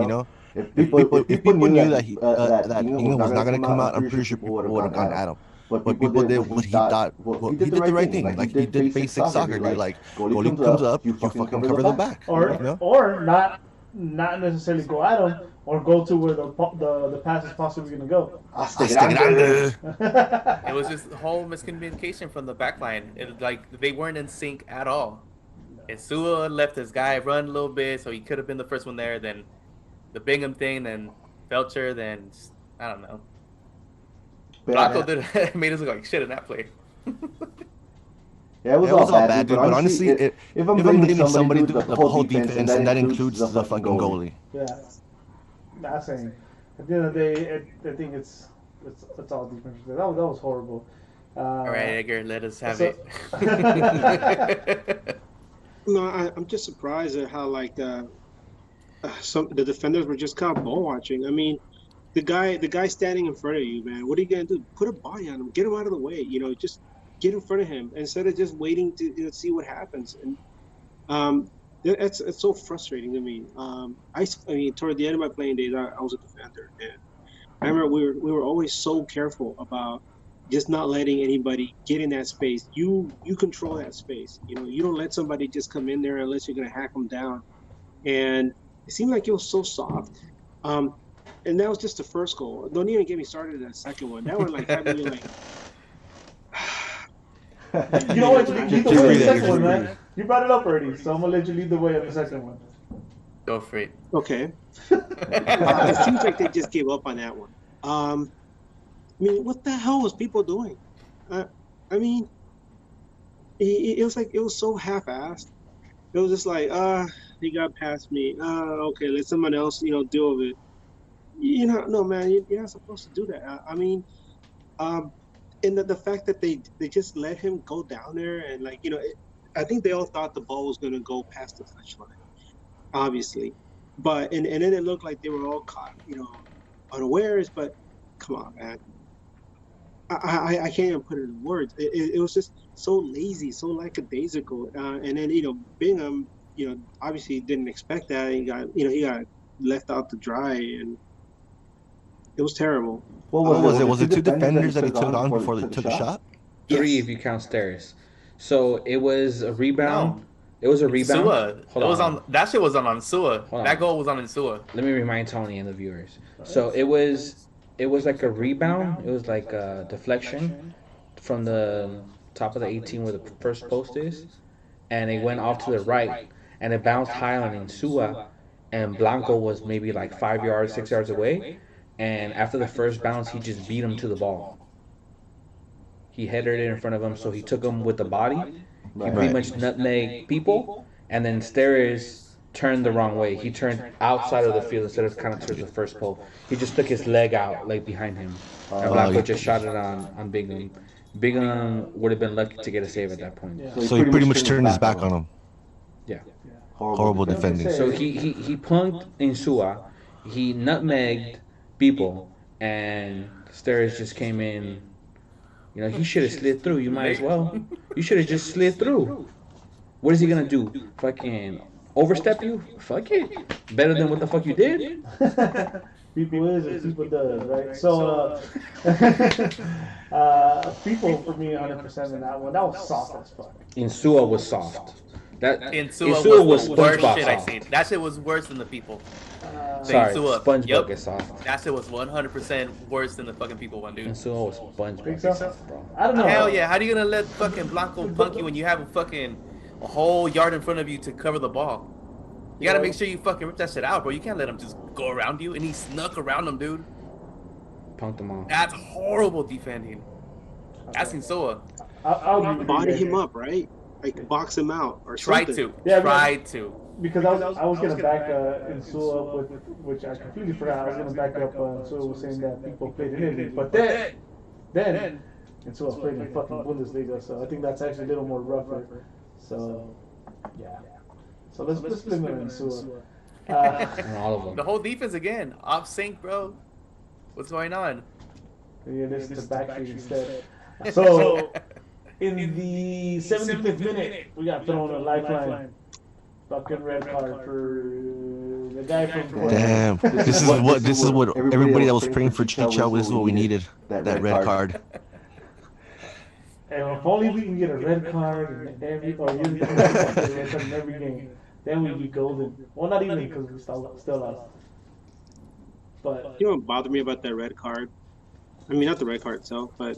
If people knew that Bingham was not going to come out, I'm pretty sure people would have gone at him. But people did what he thought. Well, he did the right thing. Like, he did basic soccer, dude. Like, goalie comes up, you fucking cover the back. Or not necessarily go at him or go to where the pass is possibly going to go. Hasta grande. It was just the whole miscommunication from the back line. It like they weren't in sync at all. And Sua left his guy run a little bit, so he could have been the first one there. Then the Bingham thing, then Felcher, then I don't know. Blanco made us look like shit in that play. Yeah, it was all bad, dude. But honestly, if I'm blaming somebody, do the whole defense, and that includes the fucking goalie. Yeah, that's saying. At the end of the day, I think it's all defense. That was horrible. All right, Edgar, let us have it. No, I'm just surprised at how like the defenders were just kind of ball watching. I mean, the guy standing in front of you, man. What are you gonna do? Put a body on him. Get him out of the way. Just get in front of him instead of just waiting to see what happens. And it's so frustrating to me. I mean, toward the end of my playing days, I was a defender, and I remember we were always so careful about just not letting anybody get in that space. You control that space. You don't let somebody just come in there unless you're gonna hack them down. And it seemed like it was so soft. And that was just the first goal. Don't even get me started on that second one. That one like had me like. You know what? Lead the way on the second one, man. You brought it up already, so I'm gonna let you lead the way on the second one. Go for it. Okay. It seems like they just gave up on that one. I mean, what the hell was people doing? I mean, it was like it was so half-assed. It was just like, he got past me. Okay, let someone else, deal with it. No, man, you're not supposed to do that. I mean, and the fact that they just let him go down there and I think they all thought the ball was going to go past the touchline, obviously, but and then it looked like they were all caught, unawares. But come on, man, I can't even put it in words. It was just so lazy, so lackadaisical, and then Bingham, obviously didn't expect that. He got left out to dry, and it was terrible. What was it? Was it two defenders that he took on before they took a shot? Three, if you count Steres. So it was a rebound. No. It was a rebound. Sua. That shit was on Sua. That goal was on Sua. Let me remind Tony and the viewers. So it was like a rebound. It was like a deflection from the top of the 18 where the first post is, and it went off to the right, and it bounced high on Insua, and Blanco was maybe like 5 yards, 6 yards away. And after the first bounce, he just beat him to the ball. He headed it in front of him, so he took him with the body. He pretty much nutmegged people, and then Steres turned the wrong way. He turned outside of the field instead of kind of towards the first pole. He just took his leg out, like behind him. And Blanco just shot it on Bingham. Bingham would have been lucky to get a save at that point. Yeah. So he pretty much turned his back on him. Yeah. Horrible defending. So he punked Insua. He nutmegged people, and Steres just came in. He should have slid through. You might as well. You should have just slid through. What is he gonna do? Fucking overstep you? Fuck it. Better than what the fuck you did. People is and people does, right? So, people for me 100% in that one. That was soft as fuck. Insua was soft. Insua was the worst shit I seen. That shit was worse than the people. Sorry, SpongeBob is soft. That shit was 100% worse than the fucking people one, dude. Insua was SpongeBob, bro. I don't know. Hell yeah! How are you gonna let fucking Blanco punk you when you have a whole yard in front of you to cover the ball? You gotta make sure you fucking rip that shit out, bro. You can't let him just go around you, and he snuck around him, dude. Punked him off. That's horrible defending. That's Insua. I'll body him up, right? Like box him out or try something. to. Because I was gonna back Insua up with, which I completely forgot. I was gonna back up Insua was saying that people played in Italy, but then Insua played in fucking Bundesliga, so I think that's actually a little more rougher. So yeah. So let's blame it on Insua. All of them. The whole defense again, off sync, bro. What's going on? Yeah, this is the back feed instead. So in the 75th minute, we got thrown a lifeline. Fucking red card for the guy from. Damn, this is what everybody that was praying for Chicho. This is what we needed. That red card. And if only we can get a red card in every game. then we'd be golden. Well, not even because we still lost. But you know what bothered me about that red card? I mean, not the red card itself, but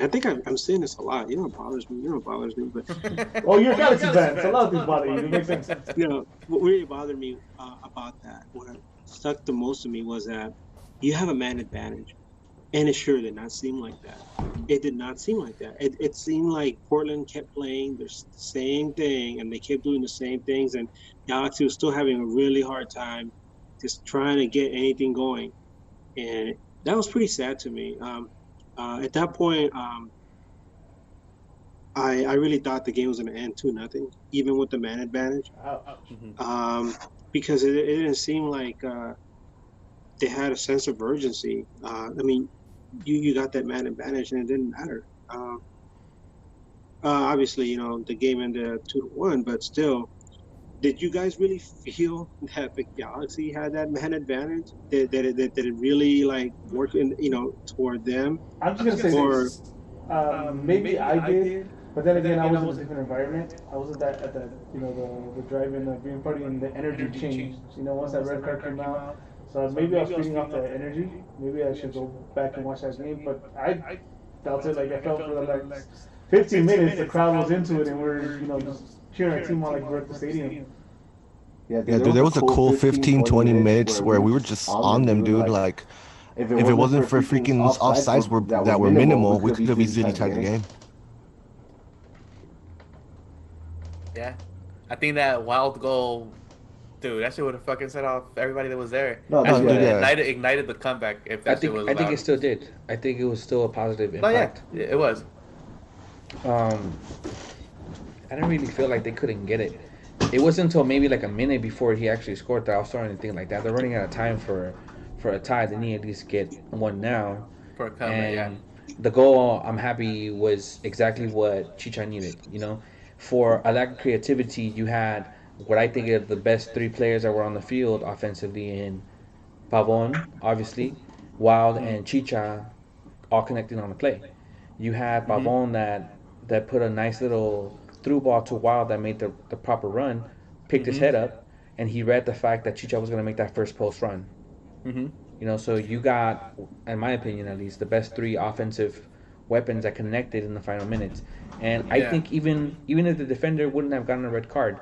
I think I'm saying this a lot. You know what bothers me? You know what bothers me? But oh, you're a Galaxy fan, so a lot of things bother you. It makes sense. you know what really bothered me about that? What stuck the most to me was that you have a man advantage, and it sure did not seem like that. It did not seem like that. It seemed like Portland kept playing the same thing, and they kept doing the same things, and Galaxy was still having a really hard time just trying to get anything going, and that was pretty sad to me. At that point, I really thought the game was going to end 2-0, even with the man advantage, because it didn't seem like they had a sense of urgency. I mean, you got that man advantage, and it didn't matter. Obviously, you know, the game ended 2-1, but still, did you guys really feel that the Galaxy had that man advantage? That it really like worked in, you know, toward them? I'm just gonna say this. Maybe I did, but then again, I was in a different environment. I wasn't at that, you know, the drive-in viewing party, and the energy changed. You know, once that red card came out, so maybe I was feeding off that energy. Maybe I should go back and watch that game. But I felt it like I felt for like 15 minutes. The crowd was into it, and we're, you know, just cheering our team on like we're at the stadium. Yeah, dude, there was a cool 15, 20 minutes where we were just on them, dude. Like, if it wasn't for freaking offsides that were minimal, we could have easily tied the game. Yeah. I think that wild goal, dude, that shit would have fucking set off everybody that was there. No, Ignited the comeback. If that was I think it still did. I think it was still a positive impact. Oh, yeah, it was. I didn't really feel like they couldn't get it. It wasn't until maybe like a minute before he actually scored that I was starting to think like that. They're running out of time for a tie. They need to at least get one now. For a comeback, yeah. The goal, I'm happy, was exactly what Chicha needed. You know, for a lack of creativity, you had what I think are the best three players that were on the field offensively in Pavon, obviously, Wild, and Chicha, all connecting on the play. You had Pavon that put a nice little through ball to Wild that made the proper run, picked his head up, and he read the fact that Chicha was going to make that first post run. You know, so you got, in my opinion at least, the best three offensive weapons that connected in the final minutes. And I think even if the defender wouldn't have gotten a red card,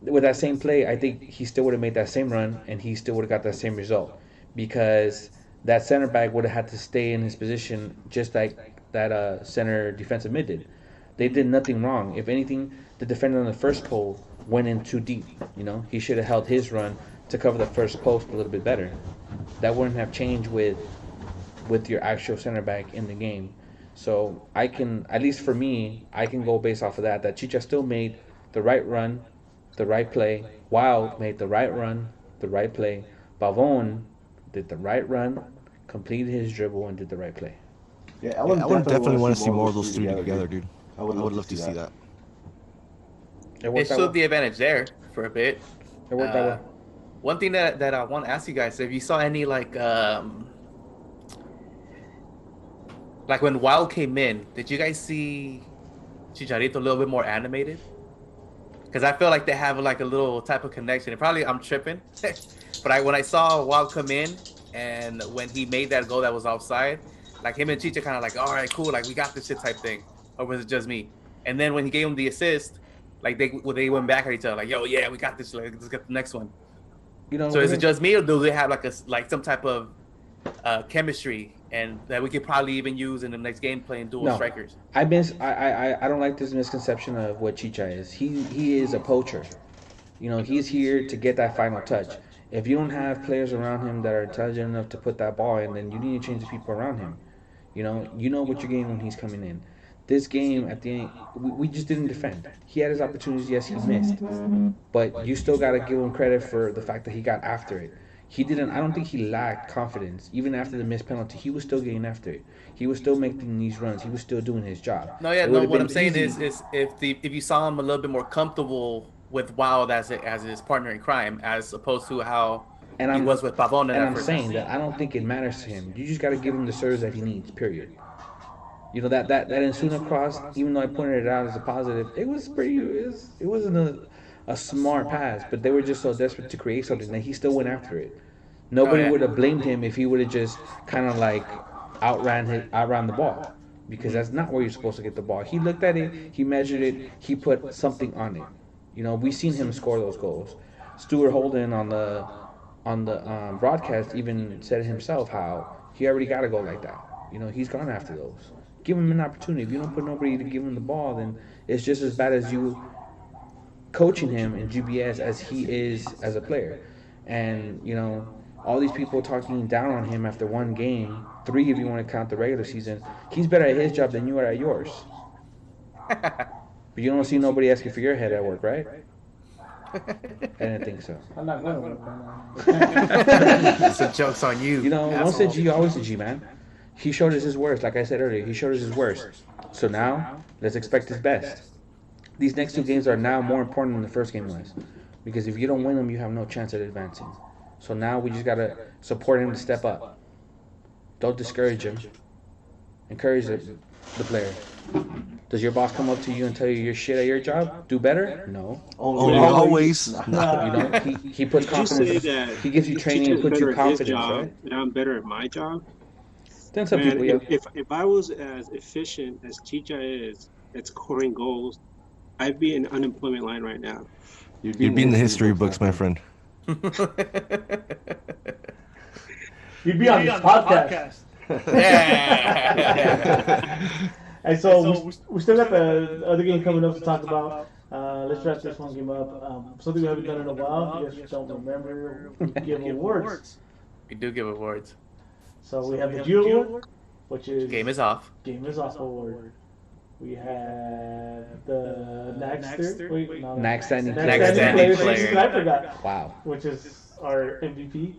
with that same play, I think he still would have made that same run, and he still would have got that same result, because that center back would have had to stay in his position just like that center defensive mid did. They did nothing wrong. If anything, the defender on the first pole went in too deep. You know, he should have held his run to cover the first post a little bit better. That wouldn't have changed with your actual center back in the game. So I can, at least for me, I can go based off of that Chicha still made the right run, the right play. Wild made the right run, the right play. Pavon did the right run, completed his dribble, and did the right play. Yeah, I would definitely want to see more of those three together, dude. I would love to see that. It stood the advantage there for a bit. It worked out well. One thing that I want to ask you guys, if you saw any like when Wild came in, did you guys see Chicharito a little bit more animated? Because I feel like they have like a little type of connection. And probably I'm tripping, but when I saw Wild come in and when he made that goal that was offside, like him and Chicha kind of like, all right, cool, like we got this shit type thing. Or was it just me? And then when he gave him the assist, like they went back at each other, like, yo, yeah, we got this. Like, let's get the next one. You know. So is it just me, or do they have like some type of chemistry, and that we could probably even use in the next game playing dual strikers? I don't like this misconception of what Chicha is. He is a poacher. You know, he's here to get that final touch. If you don't have players around him that are intelligent enough to put that ball in, then you need to change the people around him. You know what you're getting when he's coming in. This game, at the end, we just didn't defend. He had his opportunities, yes, he missed. But you still got to give him credit for the fact that he got after it. I don't think he lacked confidence. Even after the missed penalty, he was still getting after it. He was still making these runs. He was still doing his job. What I'm saying is if you saw him a little bit more comfortable with Wild as his partner in crime, as opposed to how he was with Pavon. And I'm saying that I don't think it matters to him. You just got to give him the serves that he needs, period. You know, that Insuna cross, even though I pointed it out as a positive, it was pretty. It wasn't a smart pass, but they were just so desperate to create something that he still went after it. Nobody would have blamed him if he would have just kind of like outran the ball, because that's not where you're supposed to get the ball. He looked at it, he measured it, he put something on it. You know, we've seen him score those goals. Stuart Holden on the broadcast even said himself how he already got a goal like that. You know, he's gone after those. Give him an opportunity. If you don't put nobody to give him the ball, then it's just as bad as you coaching him in GBS as he is as a player. And, you know, all these people talking down on him after one game, 3 if you want to count the regular season, he's better at his job than you are at yours. But you don't see nobody asking for your head at work, right? I didn't think so. I'm not going to work. So joke's on you. You know, once a G, always a G, man. He showed us his worst. Like I said earlier, he showed us his worst. So now, let's expect his best. These next 2 games are now more important than the first game was. Because if you don't win them, you have no chance at advancing. So now we just got to support him to step up. Don't discourage him. Encourage the player. Does your boss come up to you and tell you you're shit at your job? Do better? No. Always. You know, he puts confidence. He gives you training and puts you confidence, right? And I'm better at my job. Then some Man, people, yeah. if I was as efficient as Chicha is at scoring goals, I'd be in unemployment line right now. You'd be in the history books, my friend. You'd be on this podcast. Yeah. And so we still got the other game coming up to talk about. Let's wrap this one game up. Something we haven't done in a while. You guys don't remember. We give awards. We do give awards. So we have the Geo Award, which is Game is off. Game is Off Award. We have the Naxter. Wait, no. Next standing Standing player. I forgot. Wow. Which is our MVP.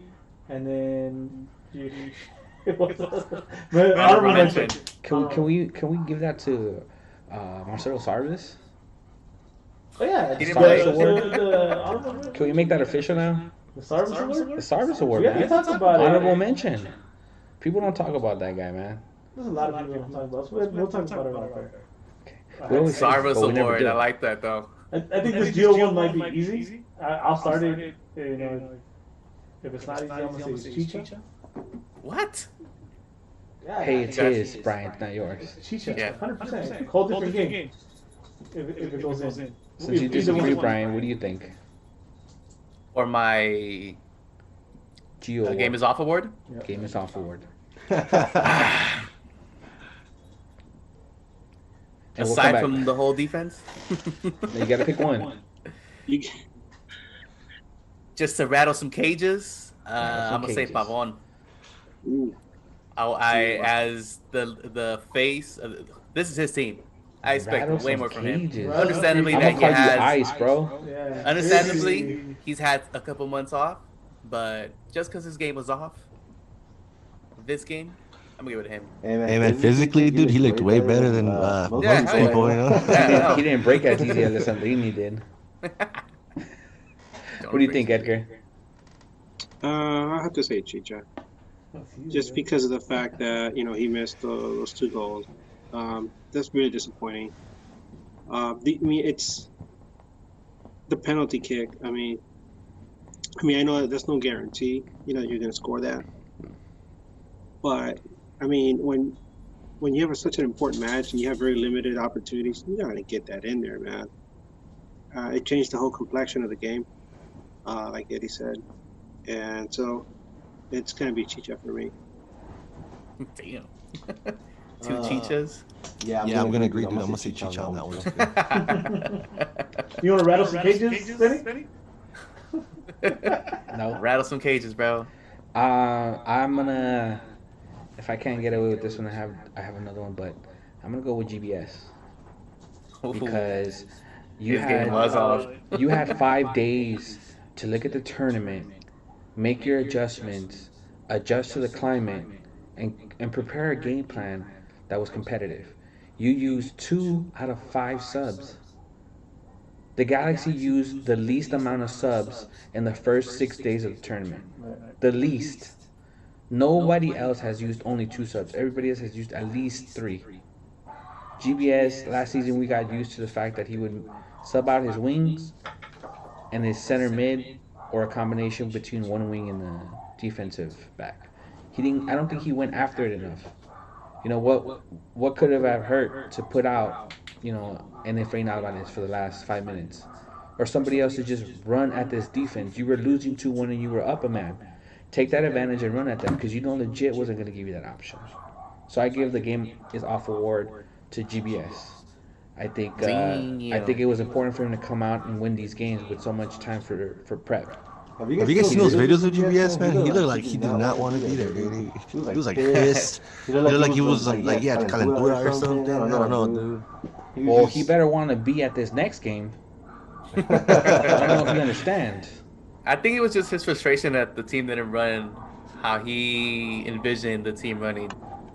And then Honorable mention. Can we give that to Marcelo Sarvis? Oh yeah, He didn't play. the Can we make that official now? The Sarvis Award? The Sarvis Award, Yeah, we man. talked about it. Honorable mention. People don't talk about that guy, man. There's a lot of people who don't talk about it. We'll talk about it off air. We always say it, Sarvis but we never Award. do. I like that though. I think this Geo one might be easy. I'll start it. You know, if it's not easy, I'm gonna say it's Chicha. What? Yeah, Hey, it's his, Brian, not yours. Chicha. Yeah. 100%. Whole different game. If it goes in. Since you Either disagree, one. Brian, what do you think? Or my Geo Award. Game is Off Award? Game is Off Award. And we'll come Aside back. from the whole defense? You gotta pick one. You, Just to rattle some cages, Rattle some I'm gonna say cages. Pavon. ooh, I as the face. This is his team. I expect Rattle way some more from him. cages. Understandably, I'm that gonna he call you has. Ice, bro. Yeah. Understandably, he's had a couple months off, but just because his game was off, this game, I'm gonna give it to him. Hey man, physically, dude, he looked way better than most Yeah, people, you know. Yeah, He didn't break as easy as Sandrini did. What do you think, Edgar? I have to say Chicha, just because of the fact that he missed those 2 goals. That's really disappointing. I mean, it's the penalty kick. I mean, I know that there's no guarantee, you're going to score that. But I mean, when you have such an important match and you have very limited opportunities, you got to get that in there, man. It changed the whole complexion of the game, like Eddie said, and so it's going to be Chicha for me. Damn. 2 Chichas. Yeah, I'm gonna agree, dude. I'm gonna say Chicha on that one. You want to rattle some cages, Benny? No. Rattle some cages, bro. I'm gonna. If I can't get away with this one, I have another one, but I'm gonna go with GBS because you His game was off. you had 5 days to look at the tournament, make your adjustments, adjust to the climate, and prepare a game plan that was competitive. You used 2 out of 5 subs. The Galaxy used the least amount of subs in the first 6 days of the tournament. The least. Nobody else has used only 2 subs. Everybody else has used at least 3. GBS, last season we got used to the fact that he would sub out his wings and his center mid, or a combination between one wing and a defensive back. He didn't. I don't think he went after it enough. You know what could have hurt to put out, an Efrain Alvarez for the last 5 minutes, or somebody else to just run at this defense. You were losing 2-1 and you were up a man. Take that advantage and run at them because legit wasn't going to give you that option. So I give the game is off award to GBS. I think it was important for him to come out and win these games with so much time for prep. Have you guys seen those videos of GBS, man? He looked like he did not want to be there, dude. He was like pissed. He looked like he was like he had calentura or something. I don't know, dude. Well, he better want to be at this next game. I don't know if you understand. I think it was just his frustration that the team didn't run how he envisioned the team running.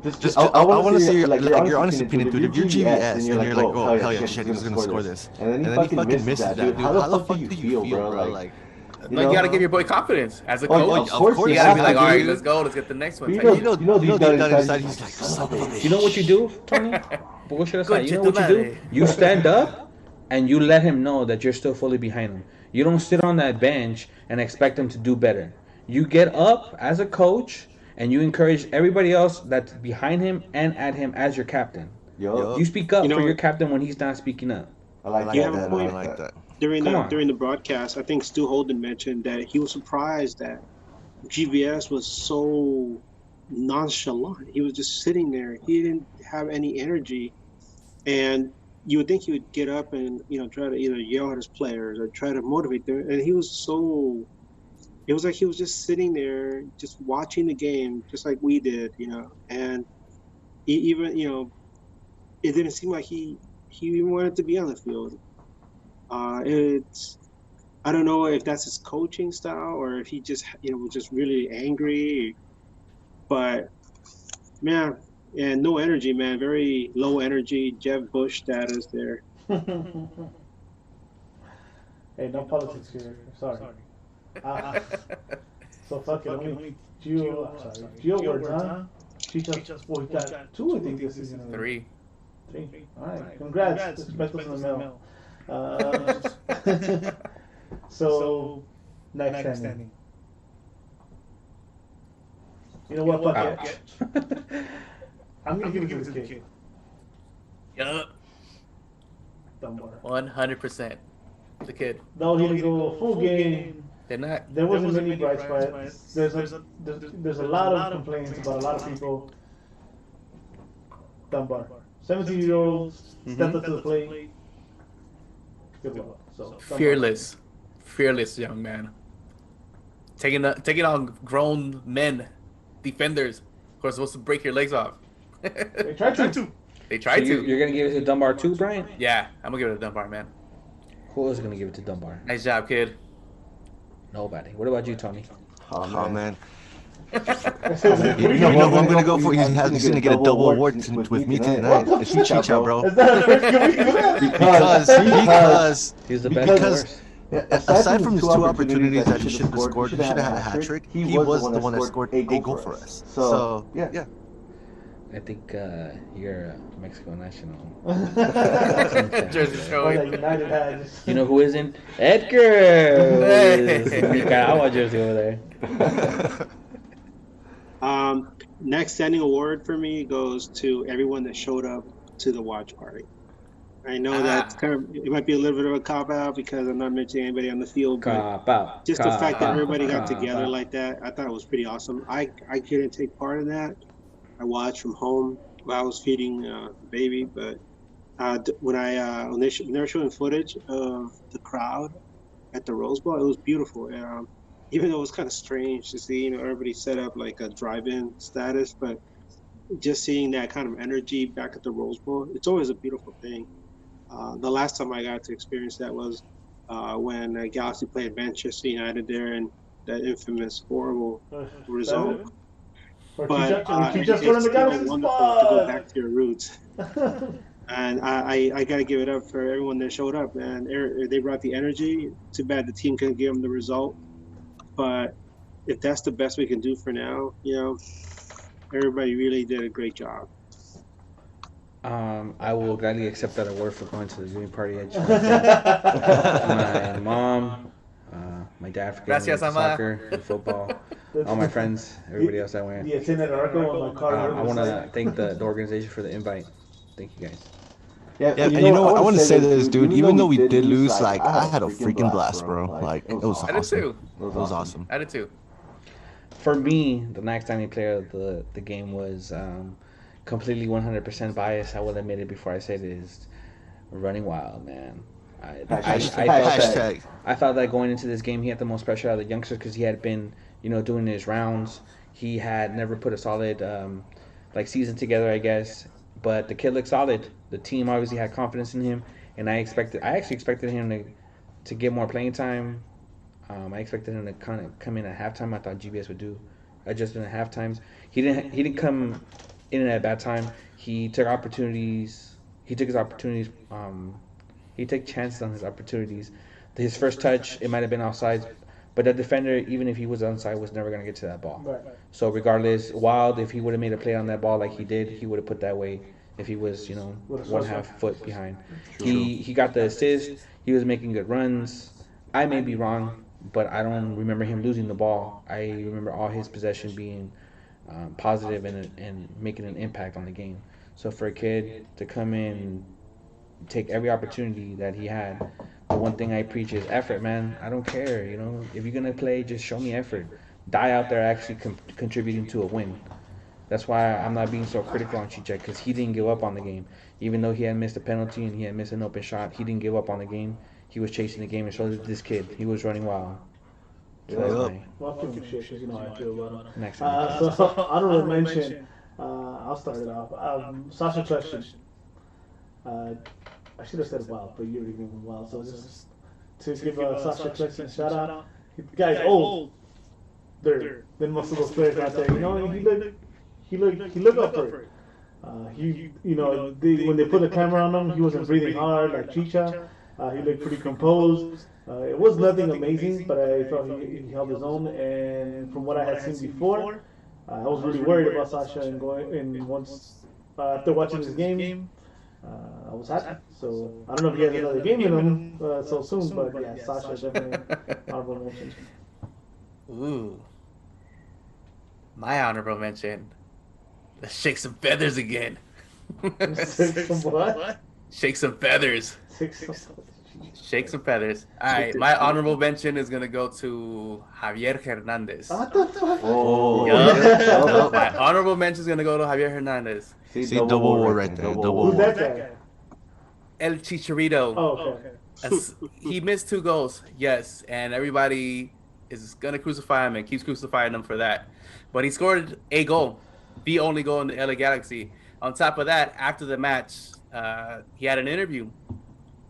I want to see your honest opinion, dude. If you're GBS and you're like, oh hell yeah, shit, he was gonna score this, and then he fucking misses that, dude. How the fuck do you feel, bro? Like, you gotta give your boy confidence as a coach. Of course, you gotta be like, all right, let's go, let's get the next one. You know, deep down inside, he's like, son of a bitch. You know what you do, Tony? Bullshit aside. You know what you do? You stand up and you let him know that you're still fully behind him. You don't sit on that bench and expect him to do better. You get up as a coach and you encourage everybody else that's behind him and at him as your captain. You speak up for your captain when he's not speaking up. I like that. During the broadcast, I think Stu Holden mentioned that he was surprised that GBS was so nonchalant. He was just sitting there. He didn't have any energy, and you would think he would get up and try to either yell at his players or try to motivate them. And he was so. It was like he was just sitting there, just watching the game, just like we did, And he even, it didn't seem like he even wanted to be on the field. I don't know if that's his coaching style or if he just, was just really angry. But man, and no energy, man. Very low energy, Jeb Bush status there. Hey, no politics here. Sorry. So fuck it. Only Gio words, huh? Chichas, we got 2, I think, this season. 3. All right. Congrats. Expect us in the mail. So, next standing. You know what? Fuck it. I'm gonna give it to the kid. Yup. 100%. The kid. No, he didn't go a full game. There wasn't many bright spots. There's a lot of complaints about a lot of people. Dunbar, 17-year-old, stepped up to the plate. Good luck. So fearless young man. Taking on grown men, defenders, who are supposed to break your legs off. They tried to. You're gonna give it to Dunbar too, Brian? Yeah, I'm gonna give it to Dunbar, man. Who else is gonna give it to Dunbar? Nice job, kid. Nobody. What about you, Tony? Oh man. You know who I'm gonna go for? He's gonna get a double award with me tonight. It's Chicha, bro. Because he's the best. Aside from his 2 opportunities that he should have scored, he should have had a hat trick. He was the one that scored a goal for us. So yeah. I think you're a Mexico national. Jersey showing. You know who isn't? Edgar! Nicaragua jersey over there. Next standing award for me goes to everyone that showed up to the watch party. I know that it might be a little bit of a cop-out because I'm not mentioning anybody on the field, but just the fact that everybody got together like that, I thought it was pretty awesome. I couldn't take part in that. I watched from home while I was feeding the baby, but when they were showing footage of the crowd at the Rose Bowl, it was beautiful. Even though it was kind of strange to see, everybody set up like a drive-in status, but just seeing that kind of energy back at the Rose Bowl, it's always a beautiful thing. The last time I got to experience that was when Galaxy played Manchester United there and that infamous, horrible result. But it's wonderful to go back to your roots. And I got to give it up for everyone that showed up, man. They brought the energy. Too bad the team couldn't give them the result. But if that's the best we can do for now, everybody really did a great job. I will gladly accept that award for going to the viewing party. My mom, my dad for getting me into soccer and football, all my friends, everybody else that went. I want to thank the organization for the invite. Thank you guys. Yeah, and you know what? I want to say this, dude. Even though we did lose, like I had a freaking blast, bro. Like it was awesome. I did too. It was awesome. I did too. For me, the next time player of the game was completely 100% biased. I will admit it before I say it, is Running Wild, man. I thought that going into this game, he had the most pressure out of the youngsters because he had been, doing his rounds. He had never put a solid season together, I guess. But the kid looked solid. The team obviously had confidence in him, and I actually expected him to get more playing time. I expected him to kind of come in at halftime. I thought GBS would do adjustment at halftimes. He didn't come in at a bad time. He took opportunities. He took his opportunities. He took chances on his opportunities. His first touch, it might have been offside, but the defender, even if he was onside, was never going to get to that ball. Right. So regardless, Wild, if he would have made a play on that ball like he did, he would have put that way if he was, 1/2 foot behind. He got the assist. He was making good runs. I may be wrong, but I don't remember him losing the ball. I remember all his possession being positive and making an impact on the game. So for a kid to come in and take every opportunity that he had, the one thing I preach is effort, man. I don't care, if you're gonna play, just show me effort. Die out there actually contributing to a win. That's why I'm not being so critical on Cicek, because he didn't give up on the game. Even though he had missed a penalty and he had missed an open shot, he didn't give up on the game. He was chasing the game, and so did this kid. He was running wild. So Next time. So honorable mention. I'll start it off. Sasha Kljestan. I should have said Wild, but you already gave him Wild. So just to give Sasha Kljestan a shout out. The guy's old. Than most of those players out there. He looked up for it. When they put the camera on him, he wasn't breathing hard like Chicha. He looked pretty composed. It was nothing amazing, but I thought he held his own. And from what I had seen before, I was really worried about Sasha after watching this game, I was happy. So I don't know if he has another game in him so soon, but yeah, Sasha definitely honorable mention. Ooh. My honorable mention. Let's shake some feathers again. Shake some what? Shake some feathers. Shake some feathers. All right, my honorable mention is going to go to Javier Hernandez. What the fuck? Oh, yeah. My honorable mention is going to go to Javier Hernandez. See, double war right there. Double Who's war. that guy? El Chicharito. Oh, okay. He missed 2 goals, yes, and everybody is going to crucify him and keeps crucifying him for that. But he scored a goal, the only goal in the LA Galaxy. On top of that, after the match, he had an interview.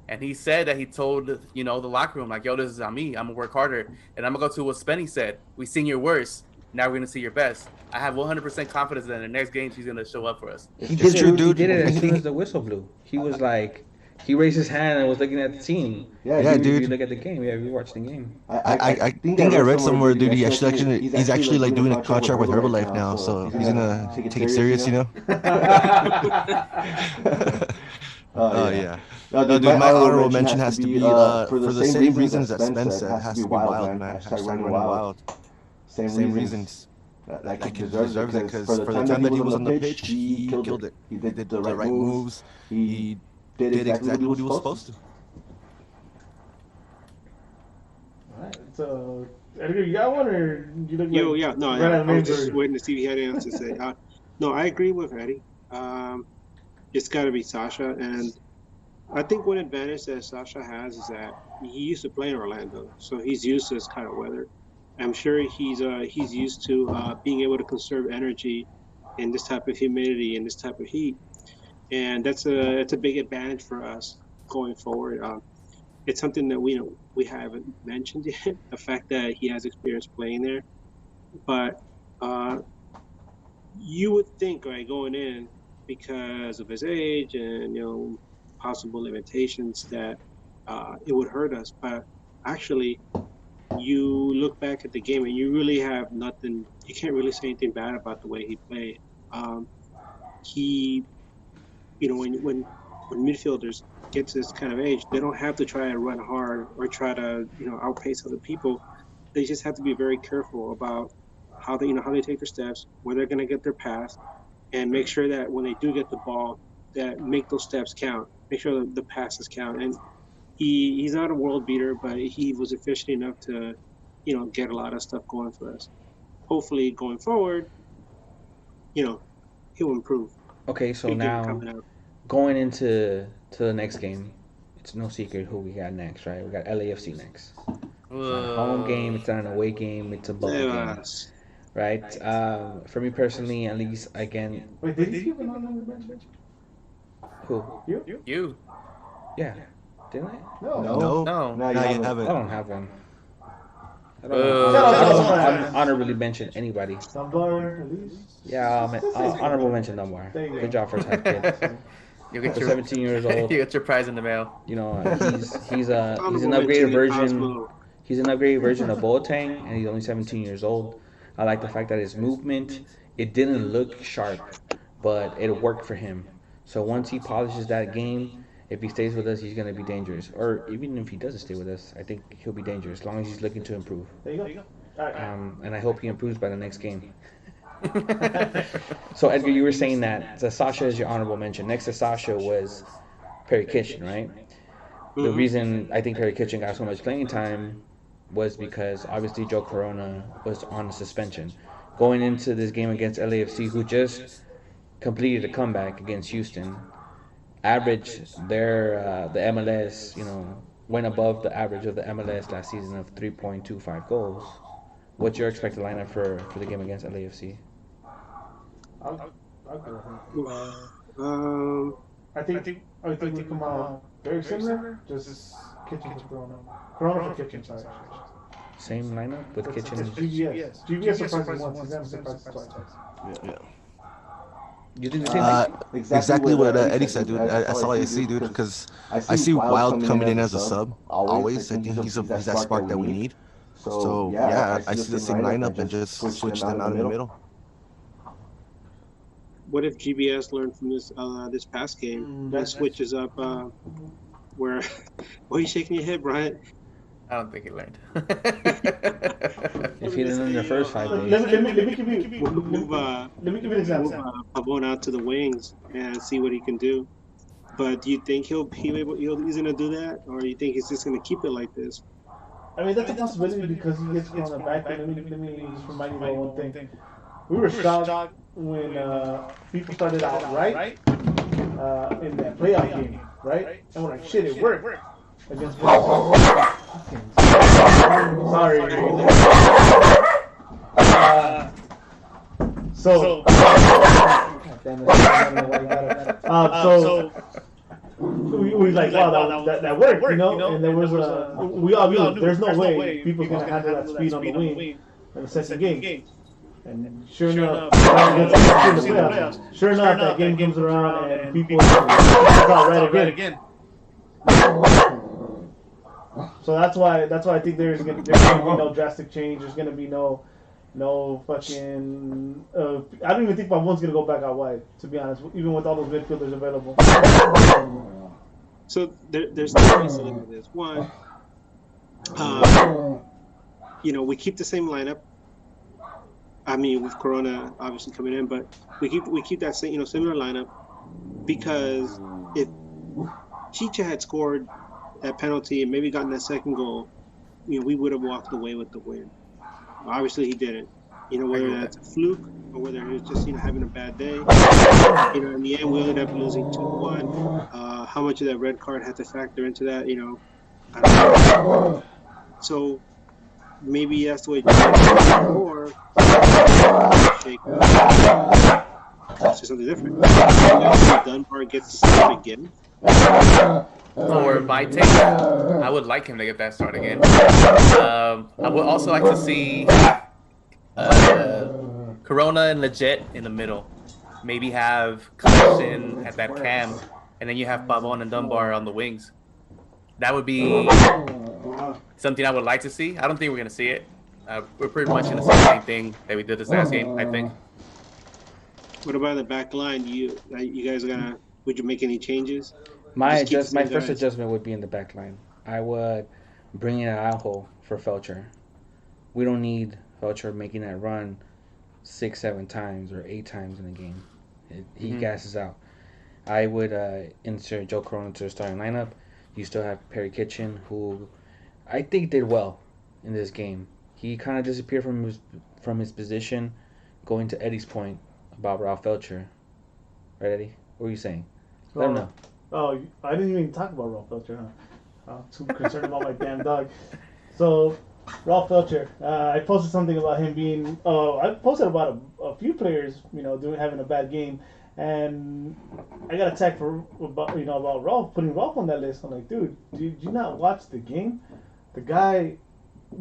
And he said that he told, the locker room, like, yo, this is on me. I'm going to work harder. And I'm going to go to what Spenny said. We seen your worst. Now we're going to see your best. I have 100% confidence that in the next game, he's going to show up for us. He did it as soon as the whistle blew. He was like, he raised his hand and was looking at the team. Yeah, dude. If you look at the game. Yeah, you watched the game. I think I read somewhere, dude, he's actually like doing a contract with Herbalife now, so he's going to take it serious, Oh, yeah. No, dude, my honorable mention has to be, for the same reasons that Spence said, it has to be Wild, man. Hashtag running wild. Same reasons. Like he deserves it, because for the time that he was on the pitch, he killed it. He did the right moves. He did exactly what he was supposed to. Alright, so Edgar, you got one, or you look like... Yeah, no, I was just waiting to see if he had anything to say. No, I agree with Eddie. It's got to be Sasha, and I think one advantage that Sasha has is that he used to play in Orlando, so he's used to this kind of weather. I'm sure he's used to being able to conserve energy in this type of humidity and this type of heat, and that's a big advantage for us going forward. It's something that we haven't mentioned yet, the fact that he has experience playing there, but you would think, right, going in, because of his age and possible limitations, that it would hurt us. But actually, you look back at the game and you really have nothing. You can't really say anything bad about the way he played. He, when midfielders get to this kind of age, they don't have to try to run hard or try to outpace other people. They just have to be very careful about how they take their steps, where they're going to get their pass, and make sure that when they do get the ball, that make those steps count. Make sure that the passes count. And he's not a world beater, but he was efficient enough to, get a lot of stuff going for us. Hopefully, going forward, he'll improve. Okay, so now going into the next game, it's no secret who we got next, right? We got LAFC next. It's not a home game. It's not an away game. It's a bubble game, right? For me personally, at least, again. Wait, did you give an honorable mention? Who? You. Yeah. Didn't I? No, you haven't. I don't have one. I don't honorably mention anybody. Dunbar, at least? Yeah, honorable mention Dunbar. Good job for his head kid. You get For your 17 years old. You get your prize in the mail. You know, he's an upgraded version. He's an upgraded version of Boateng, and he's only 17 years old. I like the fact that his movement, it didn't look sharp, but it worked for him. So once he polishes that game, if he stays with us, he's going to be dangerous. Or even if he doesn't stay with us, I think he'll be dangerous as long as he's looking to improve. There you go. All right. And I hope he improves by the next game. So Edgar, you were saying that Sasha is your honorable mention. Next to Sasha was Perry Kitchen, right? The reason I think Perry Kitchen got so much playing time was because obviously Joe Corona was on a suspension. Going into this game against LAFC, who just completed a comeback against Houston, averaged their the MLS, went above the average of the MLS last season of 3.25 goals. What's your expected lineup for the game against LAFC? I'll go. I think we come out very similar. Just Kitchen for Corona. Corona for Kitchen, sorry. Same lineup with Kitchen. GBS. GBS surprises once. Exam surprises twice. Yeah. You think the same thing? Exactly what Eddie said, dude. That's all I see, dude. Because I see Wild coming in as a sub. Always. I think he's that spark that we need. So yeah, I see the same lineup and just switch them out in the middle. What if GBS learned from this past game that switches up where? Why are you shaking your head, Brian? I don't think he learned. If he didn't in the first 5 days. Let me give you an example. Pavon out to the wings and see what he can do. But do you think he's gonna do that, or do you think he's just gonna keep it like this? I mean, that's a possibility because he gets on the back. Let me just remind you about one thing. We were shocked when people started out right in that playoff game, right? And we're like, shit, it worked against. Sorry. So. So. We like, wow, that worked, and there was we all knew there's no way people's gonna handle that speed on the wing in the second game. And sure enough, that game comes around and people got right again. So that's why I think there's gonna be no drastic change. There's gonna be no fucking. I don't even think Pavon's gonna go back out wide. To be honest, even with all those midfielders available. So there's two ways to look at this. One, we keep the same lineup. I mean, with Corona obviously coming in, but we keep that same similar lineup because if Chicha had scored that penalty and maybe gotten that second goal, we would have walked away with the win. Obviously, he didn't. Whether that's a fluke or whether he was just having a bad day. In the end, we ended up losing 2-1. How much of that red card had to factor into that? I don't know. So maybe that's the way. Or that's just something different. Dunbar gets to start again. For my take, I would like him to get that start again. I would also like to see Corona and Legit in the middle. Maybe have Collection at that cam, and then you have Pavon and Dunbar on the wings. That would be something I would like to see. I don't think we're going to see it. We're pretty much in the same thing that we did this last game, I think. What about the back line? You guys are would you make any changes? My first adjustment would be in the back line. I would bring in Araujo for Felcher. We don't need Felcher making that run 6, 7 times or 8 times in a game. He gasses out. I would insert Joe Corona into the starting lineup. You still have Perry Kitchen, who I think did well in this game. He kind of disappeared from his position, going to Eddie's point about Ralph Felcher. Right, Eddie? What were you saying? Let him know. Oh, I didn't even talk about Ralph Felcher, huh? I'm too concerned about my damn dog. So, Ralph Felcher, I posted something about him being. I posted about a few players, having a bad game, and I got attacked about Ralph, putting Ralph on that list. I'm like, dude, did you not watch the game? The guy,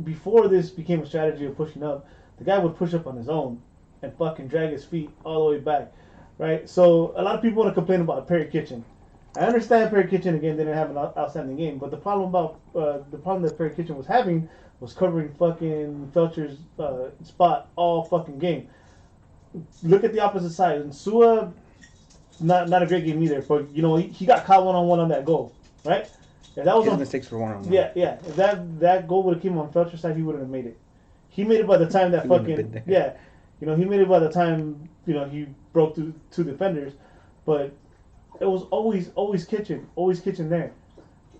before this became a strategy of pushing up, the guy would push up on his own and fucking drag his feet all the way back, right? So a lot of people want to complain about Perry Kitchen. I understand Perry Kitchen again didn't have an outstanding game, but the problem that Perry Kitchen was having was covering fucking Felcher's spot all fucking game. Look at the opposite side. And Sua, not a great game either, but he got caught one-on-one on that goal, right? If that was his mistakes for one-on-one. Yeah. If that goal would have came on Felcher's side, he wouldn't have made it. He made it by the time that fucking he made it by the time he broke through 2 defenders, but it was always Kitchen there,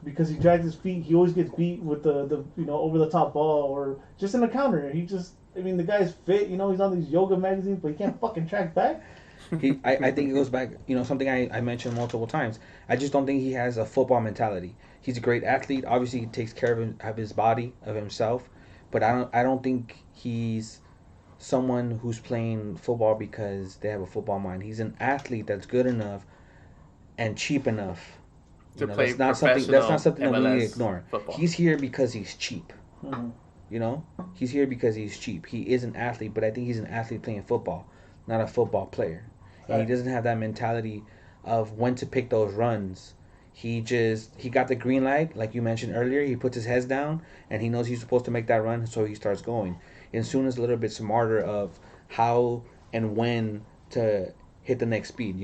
because he drags his feet. He always gets beat with the over the top ball or just in a counter. The guy's fit. He's on these yoga magazines, but he can't fucking track back. I think it goes back, something I mentioned multiple times. I just don't think he has a football mentality. He's a great athlete. Obviously, he takes care of his body, of himself, but I don't think he's someone who's playing football because they have a football mind. He's an athlete that's good enough and cheap enough to play. That's not something that we need to ignore. Football. He's here because he's cheap. Mm-hmm. He's here because he's cheap. He is an athlete, but I think he's an athlete playing football, not a football player. And he doesn't have that mentality of when to pick those runs. He got the green light, like you mentioned earlier. He puts his head down, and he knows he's supposed to make that run, so he starts going. And Soon is a little bit smarter of how and when to hit the next speed.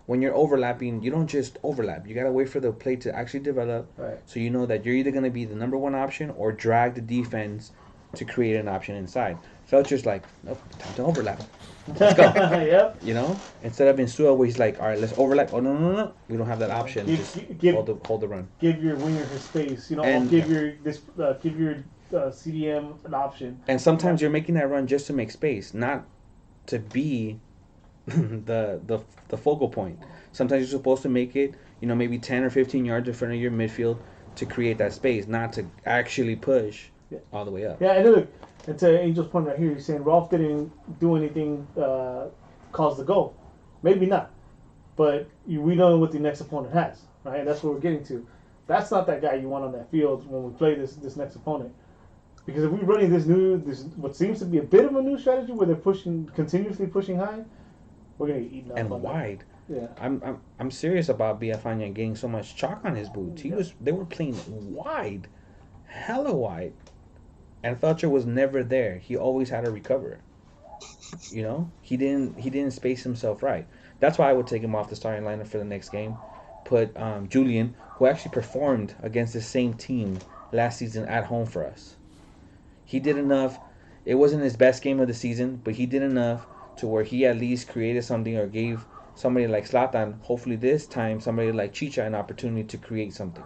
When you're overlapping, you don't just overlap. You gotta wait for the play to actually develop, right. So you know that you're either gonna be the number one option or drag the defense to create an option inside. Felcher's like, nope, time to overlap. Let's go. Yep. Instead of Insua where he's like, all right, let's overlap. Oh no, we don't have that option. Just hold the run. Give your winger his space. And give your CDM an option. And sometimes you're making that run just to make space, not to be the focal point. Sometimes you're supposed to make it, maybe 10 or 15 yards in front of your midfield to create that space, not to actually push all the way up. Yeah, and look, and to Angel's point right here, he's saying Rolf didn't do anything cause the goal. Maybe not, but we know what the next opponent has, right? And that's what we're getting to. That's not that guy you want on that field when we play this next opponent. Because if we're running this what seems to be a bit of a new strategy where they're continuously pushing high, we're gonna get eaten up. And wide. Yeah. I'm serious about Biafania getting so much chalk on his boots. They were playing wide, hella wide, and Felcher was never there. He always had to recover. He didn't space himself right. That's why I would take him off the starting lineup for the next game. Put Julian, who actually performed against the same team last season at home for us. He did enough. It wasn't his best game of the season, but he did enough to where he at least created something or gave somebody like Zlatan, hopefully this time, somebody like Chicha an opportunity to create something.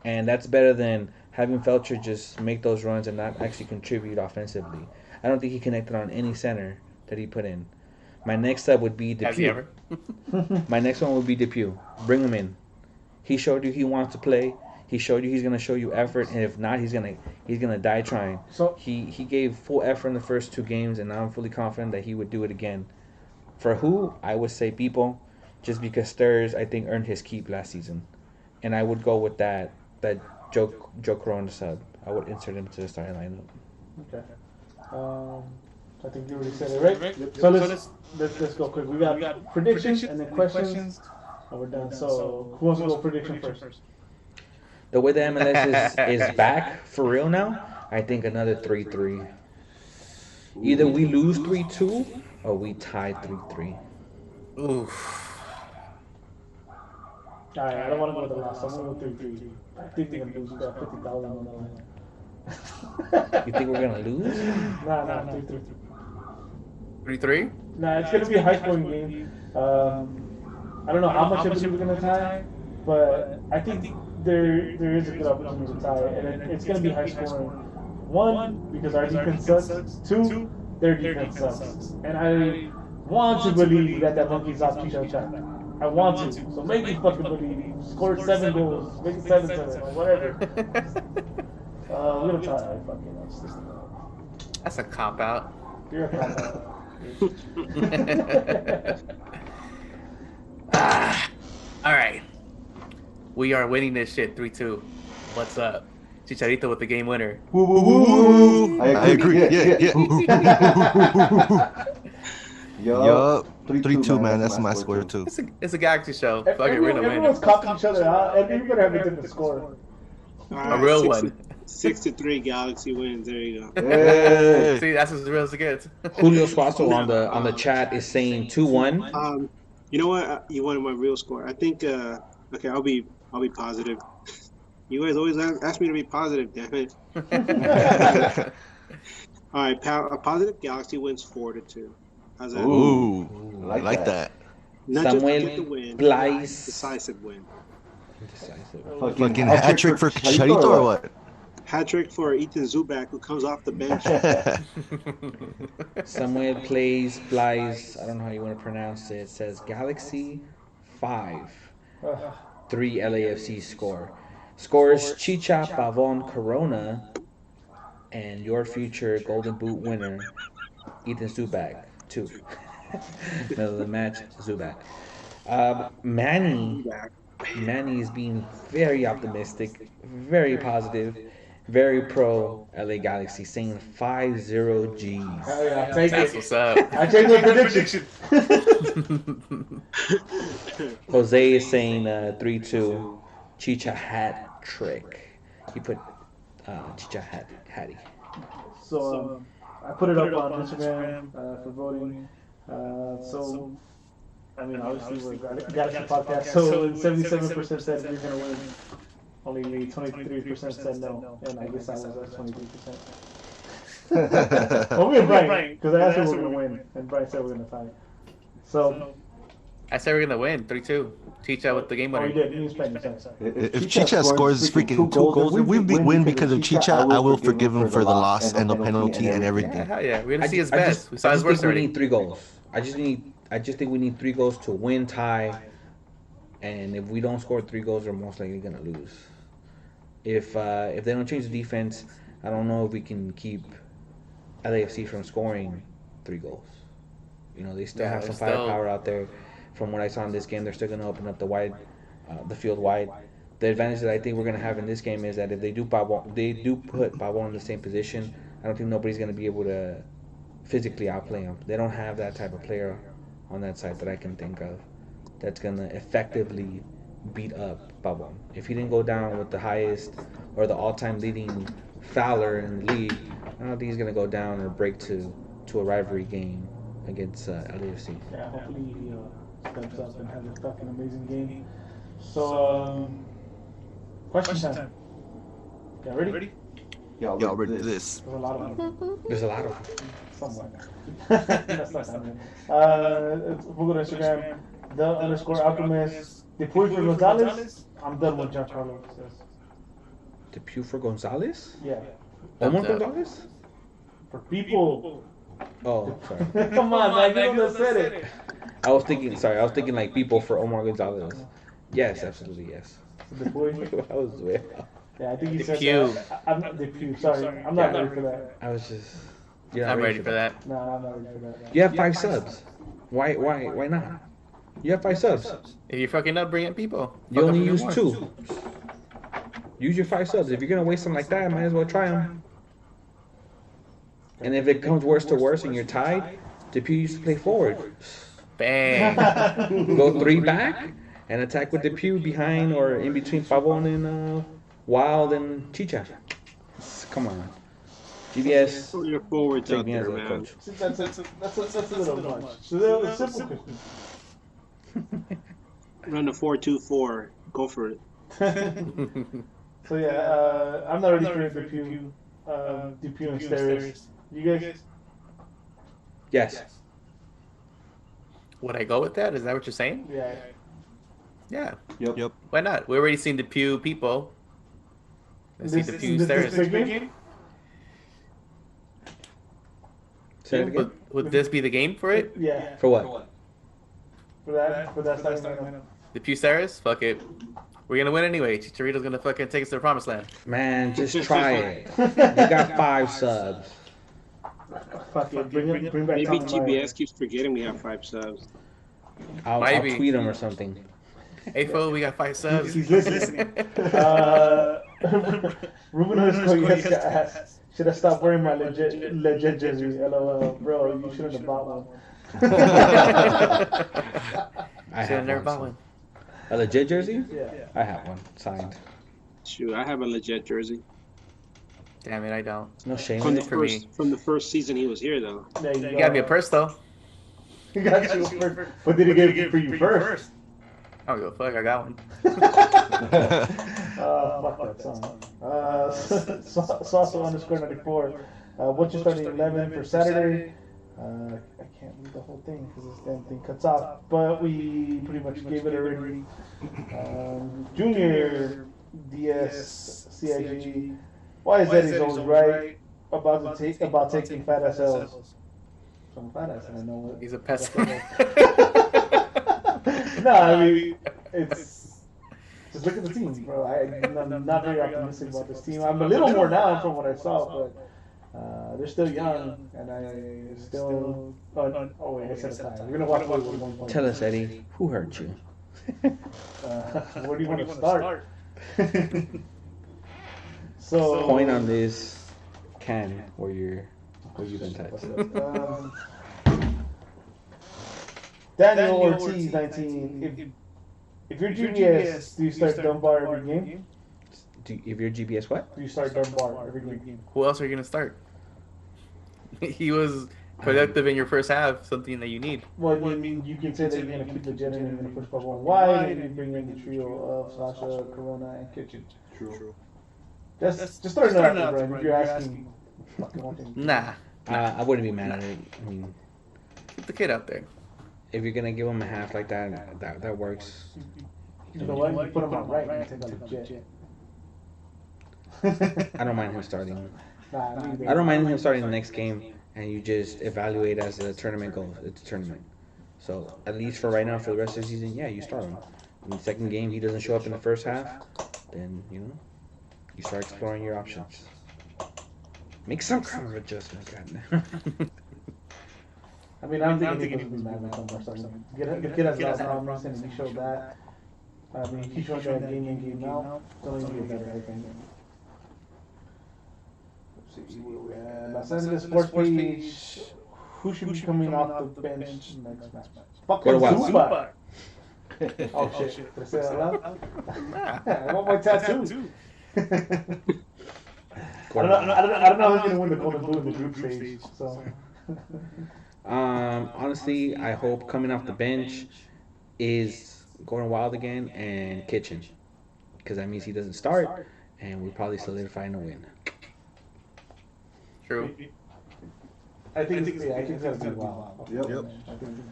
And that's better than having Felcher just make those runs and not actually contribute offensively. I don't think he connected on any center that he put in. My next up would be Depew. Has he ever? My next one would be Depew. Bring him in. He showed you he wants to play. He showed you he's gonna show you effort, and if not, he's gonna die trying. So he gave full effort in the first 2 games, and I'm fully confident that he would do it again. For who? I would say people, just because Stirs I think earned his keep last season, and I would go with that Joe Corona sub. I would insert him to the starting lineup. Okay. I think you already said it, right? Yep. So let's go quick. We got predictions and then questions. And we're done. So who wants to go prediction first? The way the MLS is back for real now, I think another 3-3. Either we lose 3-2 or we tie 3-3. Oof. Alright, I don't want to go with the loss. I'm going to go 3-3. I think they're going to lose. We got 50,000 on the line. You think we're gonna lose? Nah, 3-3. 3-3. Nah, it's going to be a high scoring game. I don't know how much of it we're going to tie, but I think there is a good opportunity to tie, and it's going to be high scoring. One, because our defense sucks. Two, their defense sucks. And I want to believe that monkey's off Chicha. I want to. So make me fucking believe. Score 7 goals. Make it 7-7. Like, whatever. We're gonna try. Fucking That's a cop out. You're a cop out. All right. We are winning this shit 3-2. What's up? Chicharito with the game winner. Woo, woo, woo, woo. I agree. Yeah. Yup. 3-2, man. That's my score, too. It's a Galaxy show. Fuck it, we're gonna win. Everyone's copying each other out, and you're gonna have a different score. A real one. 6-3 Galaxy wins. There you go. Hey. See, that's as real as it gets. Julio Spasso on the chat is saying 2-1. You know what? You wanted my real score. I think. Okay, I'll be positive. You guys always ask me to be positive. Damn it. All right, a positive Galaxy wins 4-2. How's that? Ooh, I like that. Not Samuel just get the win, Blais. decisive win. Fucking hat trick for Chicharito or what? Hat trick for Ethan Zubak, who comes off the bench. Samuel plays Blais. I don't know how you want to pronounce it. It says Galaxy 5. 3 LAFC score. Scores Chicha, Pavon, Corona, and your future Golden Boot winner, Ethan Zubak. 2. Middle of the match, Zubak. Manny is being very optimistic, very positive, very pro LA Galaxy, saying 5-0 G's. Oh, yeah, take That's it. what's up. I take my prediction. Jose is saying 3-2. Chicha hat trick. He put Chicha hattie. So I put it up on Instagram for voting. So I mean, obviously we're Galaxy podcast. So 77% said we're gonna win. Only 23% said no, and I guess I was at 23%. Well, me and Brian, because I asked him we're gonna win, and Brian said we're gonna tie. So I said we're gonna win 3-2. Chicha with the game winner. oh, you did. You Spain, If Chicha scores freaking 2 goals, if we win because of Chicha, I will forgive him for the loss and the penalty and Yeah, everything. hell yeah. We're gonna see his best. We saw his worst think we already. need 3 goals. I just think we need 3 goals to win, tie, and if we don't score 3 goals, we're most likely gonna lose. If they don't change the defense, I don't know if we can keep LAFC from scoring 3 goals. You know, they still have some firepower out there. From what I saw in this game, they're still gonna open up the field wide. The advantage that I think we're gonna have in this game is that if they do put Pavon in the same position, I don't think nobody's gonna be able to physically outplay him. They don't have that type of player on that side that I can think of that's gonna effectively beat up Pavon. If he didn't go down with the highest or the all-time leading fouler in the league, I don't think he's gonna go down or break to a rivalry game against LAFC. Yeah, hopefully he steps up and has a fucking amazing game. So, question time. Y'all ready? Y'all ready for this? There's a lot of them. There's a lot of them. Somewhere. That's not happening. We'll go to Instagram. _Alchemist. Depuy for Gonzalez. I'm done with Giancarlo. Depew for Gonzalez? Yeah. Omar Gonzalez? For people. Oh, sorry. Come on, man. You know that said it. I was thinking like people for Omar Gonzalez. Yes, absolutely, yes. Depuy. I was way off. Yeah, I think you said Depew. that. I'm not Depew. Sorry. I'm not ready for that. I was just. I'm ready for that. No, I'm not ready for that. You have 5 subs. Why not? You have 5 subs. If you're fucking up, bring in people. You only use 2. Use your 5 subs. If you're gonna waste them like that, might as well try them. And if it comes worse to worse and you're tied, Depew used to play forward. Bang. Go 3 back and attack with Depew behind or in between Pavon and Wild and Chicha. Come on. GBS. Put your forwards Take out me as there, a man. coach. That's a little much. So, simple question. Run the 4-2-4. Go for it. So yeah, I'm not ready for Depew, Depew and Steris. You guys? Yes. Would I go with that? Is that what you're saying? Yeah. Yeah. Yep. Why not? We already seen the Pew people. Let's see the Pew this Stairs. big game? Say it again. Would this be the game for it? Yeah. For what? For that starting lineup. The Pew Stairs? Fuck it. We're gonna win anyway. Chicharito's gonna fucking take us to the promised land. Man, just try it. You got 5 subs. Fuck it. Bring back Maybe Tom GBS keeps forgetting we have 5 subs. I'll Maybe. tweet him or something. Hey, fo, we got 5 subs. He's listening. Ruben Husco asked, should I stop wearing my legit jersey? LOL. Bro, you shouldn't have bought one. I Should have have never one, bought so. one. A legit jersey? Yeah. I have one signed. Shoot, I have a legit jersey. Damn it, I don't. No shame From in the it. for me. from the first season he was here though. There you You got me a purse though. He got you first. But did he get it for you first? I don't give a fuck. I got one. Fuck that song. Sauce underscore 94. What's your starting 11 for Saturday? I can't read the whole thing because this damn thing cuts off. But we pretty much gave it already. Junior DS CIG. Why is Eddie's always right about taking fat ass L's? Some fat ass, and I know what. He's a pest. No, I mean, it's just look at the team, bro. I'm not very optimistic about this team. I'm a little more now from what I saw, but they're still young, and I still. Oh wait, I said a tie. We're gonna watch with 1 point. Tell us, Eddie, who hurt you? Where do you want to start? So Point on this can where you've been touched. Daniel Ortiz 19. If you're GBS, do you start Dunbar every game? If you're GBS, what? Do you start Dunbar every game? Who else are you gonna start? He was productive in your first half, something that you need. Well, I mean, you can say that you're going to keep the jet and you're going to push for one wide, and you bring in the trio of Sasha, Corona, and Kitchen. True. Just throwing it out there, Brian. If you're asking, fucking one thing. Nah. I wouldn't be mad at it. I mean, Keep the kid out there. if you're gonna give him a half like that, that works. You know what? You put him on right and take out the jet. I don't mind him starting. Nah, neither. I don't mind him starting the next game, and you just evaluate as the tournament goes. It's a tournament. So at least for right now, for the rest of the season, yeah, you start him. In the second game, he doesn't show up in the first half, then you start exploring your options. Make some kind of adjustment, goddamn. I mean, I'm thinking he doesn't be mad with Dunbar starting. The kid has a lot of problems, and he showed that. I mean, he showed that game in, game out. It's only going to get better, I think. Let's see where we at. Los Angeles Sports Page. Who should be coming off the bench next match? Fucking Zubac. Oh shit. Did I say that loud? I want my tattoo. I don't know who's gonna win the Golden Boot in the group stage. So. Honestly, I hope coming off the bench is Gordon Wild again and Kitchen, because that means he doesn't start, and we're probably solidifying a win. True. I think it's gonna be Wild. Yep.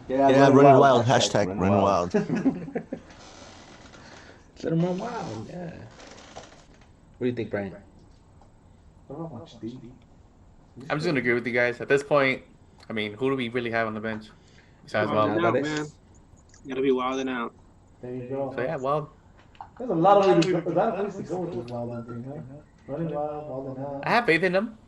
Yeah, running wild. Hashtag running wild. Let him run wild, yeah. What do you think, Brian? I'm just gonna agree with you guys. At this point, I mean, who do we really have on the bench besides Wilding Wild? out, man. You gotta be wilding out. There you go. So yeah, Wild. There's a lot of ways to go with this Wild thing, huh? Running Wild, wilding out. I have faith in him.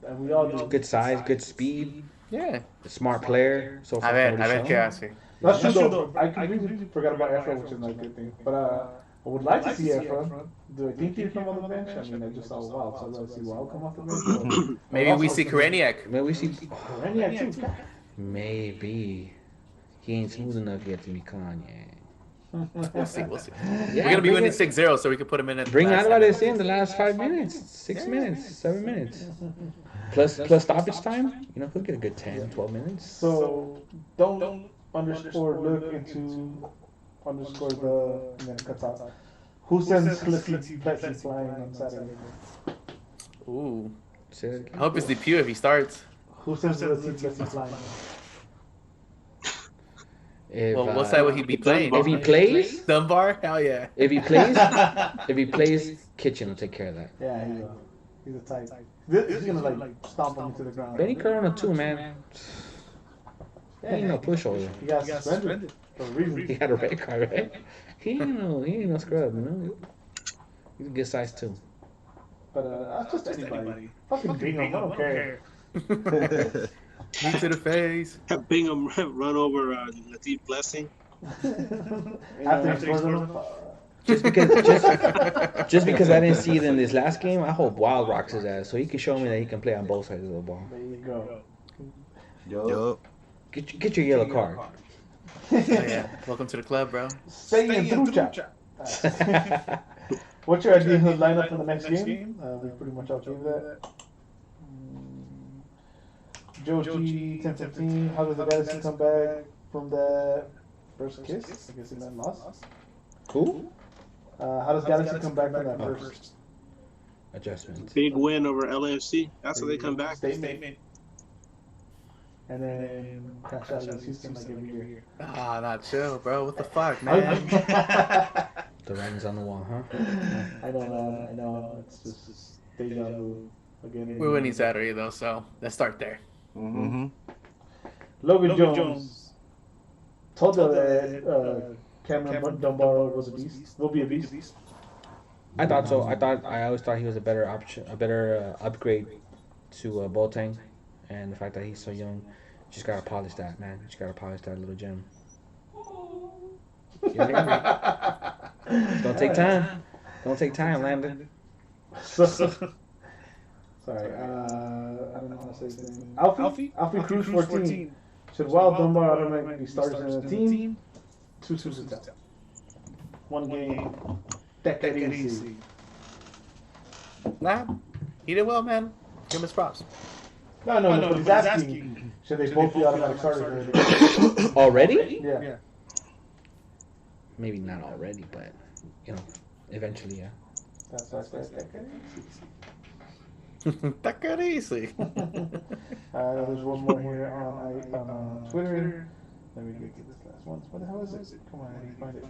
And we all do. Good size, good speed, Yeah. smart player. So far, A ver what he's qué shown. hace. That's true though. I completely forgot about Efra, which is not a good thing. But I would like to see Efra. Do I think he'd come on the bench? I mean, I just saw Wild, so I'd like to see Wild come off the bench. Maybe we see Koreniak. Maybe we see. Koreniak too. Maybe he ain't smooth enough yet to be Kanye. We'll see. We'll see. Yeah, We're gonna be bring winning it- 6-0, so we can put him in at the Bring last Alvarez minute. in the last 5 minutes, 6 minutes, 7 minutes. Plus stoppage time. He'll get a good 10, 12 minutes. So don't underscore look into underscore the, and then it cuts out. Who sends Plessy flying on Saturday? Ooh. I hope it's DePuy if he starts. Who sends Plessy flying? Well, what side would he be playing? If he plays Dunbar, hell yeah. If he plays, Kitchen will take care of that. Yeah, he will. He's a type. He's gonna like stomp him to the ground. Benny Corona too, man. He ain't no pushover. He got suspended for a reason. He got a red card, right? He ain't no scrub, you know. He's a good size too. But that's just anybody. Fucking Bingham, I don't care. Knee to the face. Have Bingham run over Latif Blessing. After he scores him. Just because I didn't see it in this last game, I hope Wild rocks his ass so he can show me that he can play on both sides of the ball. There you go. Yo. Get your yellow card. Oh, yeah. Welcome to the club, bro. Stay in Trucha. What's your idea of the lineup for the next game? We pretty much all gave that. Joji 10-15. How does the Galaxy come back from the first kiss? I guess in that loss. Who? How does Galaxy come back from that first Adjustment? Big win over LAFC. That's how they come back. Statement. And then crash out against Houston like every year. Ah, not chill, bro. What the fuck, man? The writing's on the wall, huh? I know. It's just deja vu again. We're winning Saturday, though, so let's start there. Mm-hmm. Logan Jones told us that Cameron Dunbar was a beast. Will be a beast. I thought so. I always thought he was a better option, a better upgrade to Boateng, and the fact that he's so young, just gotta polish that, man. Just gotta polish that little gem. Don't take time. Don't take time, Landon. Sorry, I don't know how to say his name. Alfie Cruz 14. Should Wild Dunbar automatically start in the team? Two Susan. One game. That easy. Nah, he did well, man. Give him his props. No, but he's asking. Should they both be automatic starters? Already? Yeah. Maybe not already, but eventually, yeah. That's why I said Take it easy. There's one more here on Twitter. Let me get to this last one. What the hell is it? Come on, I need to find it.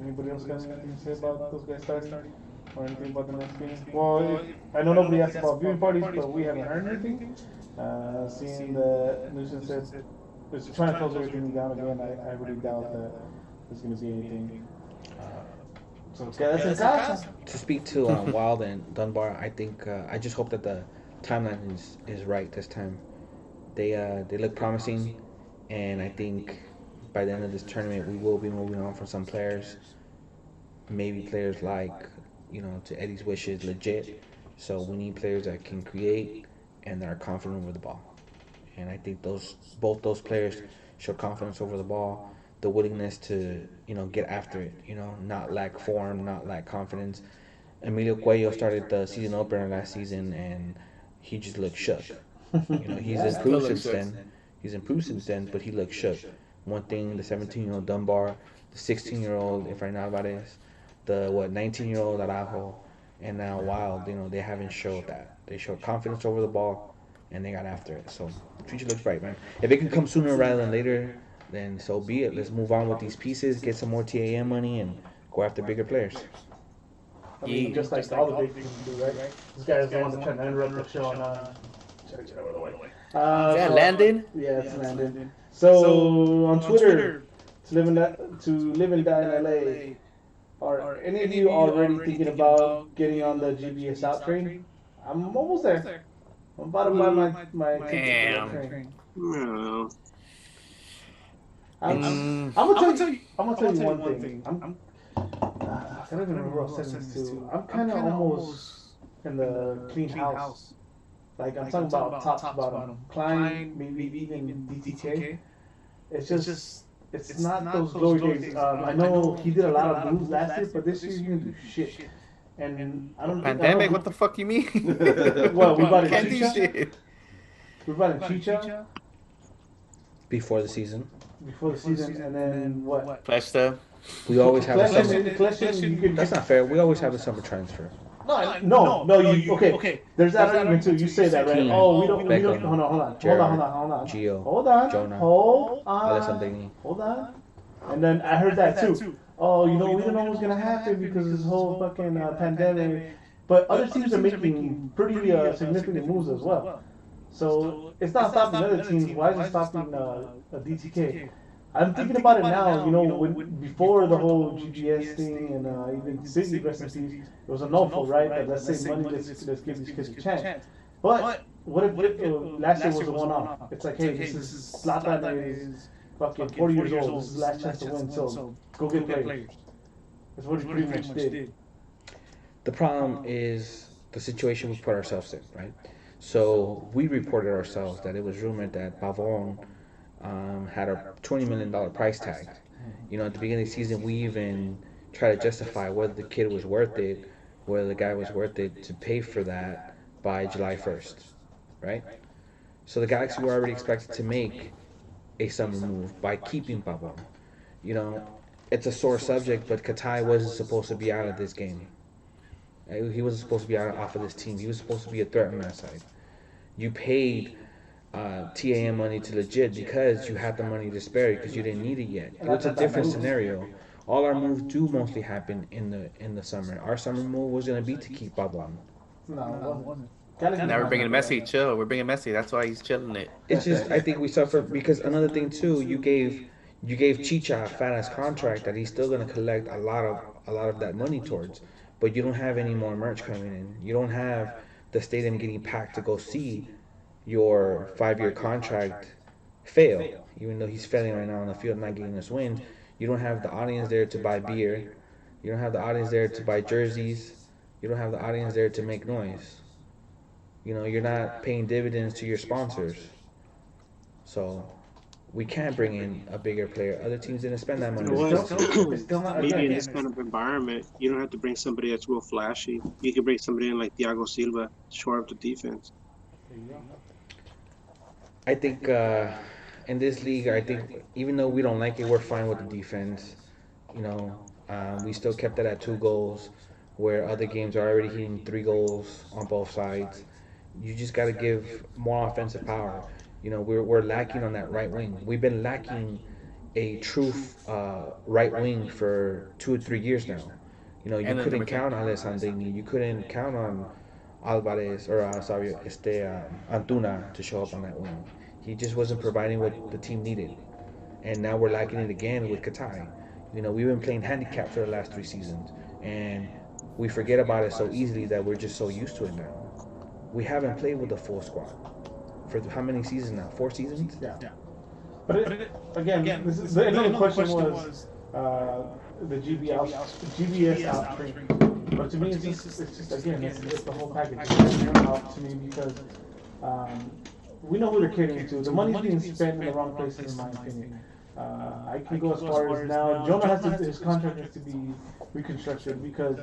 Anybody else got anything to say about those guys starting? Or anything about the next game? Well, I know nobody asked about viewing parties, but we haven't heard anything. Seeing the news and said it's trying to close everything down again, I really doubt that there's going to be anything. To speak to Wild and Dunbar, I think I just hope that the timeline is right this time. They look promising, and I think by the end of this tournament we will be moving on from some players. Maybe players like, to Eddie's wishes, legit. So we need players that can create and that are confident over the ball. And I think both those players show confidence over the ball, the willingness to, get after it, not lack form, not lack confidence. Emilio Cuello started the season opener last season, and he just looked shook. He's improved since then, but he looked shook. One thing, the 17-year-old Dunbar, the 16-year-old Efrain Alvarez, the 19-year-old Araujo, and now Wild, they haven't showed that. They showed confidence over the ball, and they got after it. So the future looks bright, man. If it can come sooner rather than later, then so be it. Let's move on with these pieces, get some more TAM money, and go after bigger players. I mean, just like all the big things do, right? This guy is the one that's trying to interrupt the show on Landon? Yeah, it's Landon. So on Twitter, to live and die in LA, are any of you already thinking about getting on the GBS out train? I'm almost there. I'm about to buy my ticket for that train. No. I'm gonna tell you one thing. I don't even remember what I said this to. I'm kind of almost in the clean house. Like, I'm talking about top to bottom. Klein, maybe even DTK. It's just, it's not those glory days. I know he did a lot of moves last year, but this year he didn't do shit. And I don't Pandemic, what the fuck you mean? Well, we bought in Can't do Chicha. shit. We bought in Chicha. Before the season. before the season, and then what? Flash stuff. We always have a Collection, summer. collection, you could. That's not fair. We always have a summer transfer. No. You okay? There's that argument too. You say that, right? Keane, Oh, we don't. Beckham, Hold on. Gerrard, Hold on. Gio, Hold on. Jonah, Hold Alessandrini. on. And then I heard that too. Oh, we didn't know what was gonna happen because of this whole fucking pandemic. But other teams are making pretty significant moves as well. So it's not stopping other teams. Why is it stopping DTK? I'm thinking about it now. Before the whole GGS thing and even City rest in peace, it was a no-for, right? That let's save money, let's give these kids a chance. But what if last year was a one-off? It's like, hey, this is Zlatan is fucking 40 years old. This is his last chance to win. So go get players. That's what he pretty much did. The problem is the situation we put ourselves in, right? So we reported ourselves that it was rumored that Pavon had a $20 million price tag. At the beginning of the season, we even tried to justify whether the kid was worth it, whether the guy was worth it to pay for that by July 1st, right? So the Galaxy were already expected to make a summer move by keeping Pavon. It's a sore subject, but Katai wasn't supposed to be out of this game. He wasn't supposed to be off of this team. He was supposed to be a threat on that side. You paid TAM money to legit because you had the money to spare because you didn't need it yet. It's a different scenario. All our moves do mostly happen in the summer. Our summer move was going to be to keep Pavon. No, it wasn't. Now we're bringing Messi. Chill. We're bringing Messi. That's why he's chilling it. It's just I think we suffer because another thing too. You gave Chicha a fat ass contract that he's still going to collect a lot of that money towards. But you don't have any more merch coming in. You don't have the stadium getting packed to go see your 5-year contract fail. Even though he's failing right now on the field, not getting us wins. You don't have the audience there to buy beer. You don't have the audience there to buy jerseys. You don't have the audience there to make noise. You're not paying dividends to your sponsors. So we can't bring in a bigger player. Other teams didn't spend that money. Maybe in this kind of environment, you don't have to bring somebody that's real flashy. You can bring somebody in like Thiago Silva, shore up the defense. I think in this league, even though we don't like it, we're fine with the defense. We still kept it at 2 goals, where other games are already hitting 3 goals on both sides. You just got to give more offensive power. We're lacking on that right wing. We've been lacking a true right wing for 2 or 3 years now. You couldn't count on Alessandrini. You couldn't count on Alvarez or Antuna to show up on that wing. He just wasn't providing what the team needed. And now we're lacking it again with Katai. We've been playing handicap for the last 3 seasons. And we forget about it so easily that we're just so used to it now. We haven't played with a full squad. For how many seasons now? 4 seasons? Yeah. But again, another question was the GBS out train. But to me, it's just again, it's the whole package. It's out to me because we know who they're catering to. The money's being spent in the wrong places, in my opinion. I can go as far as now. Jonah his contract has to be reconstructed because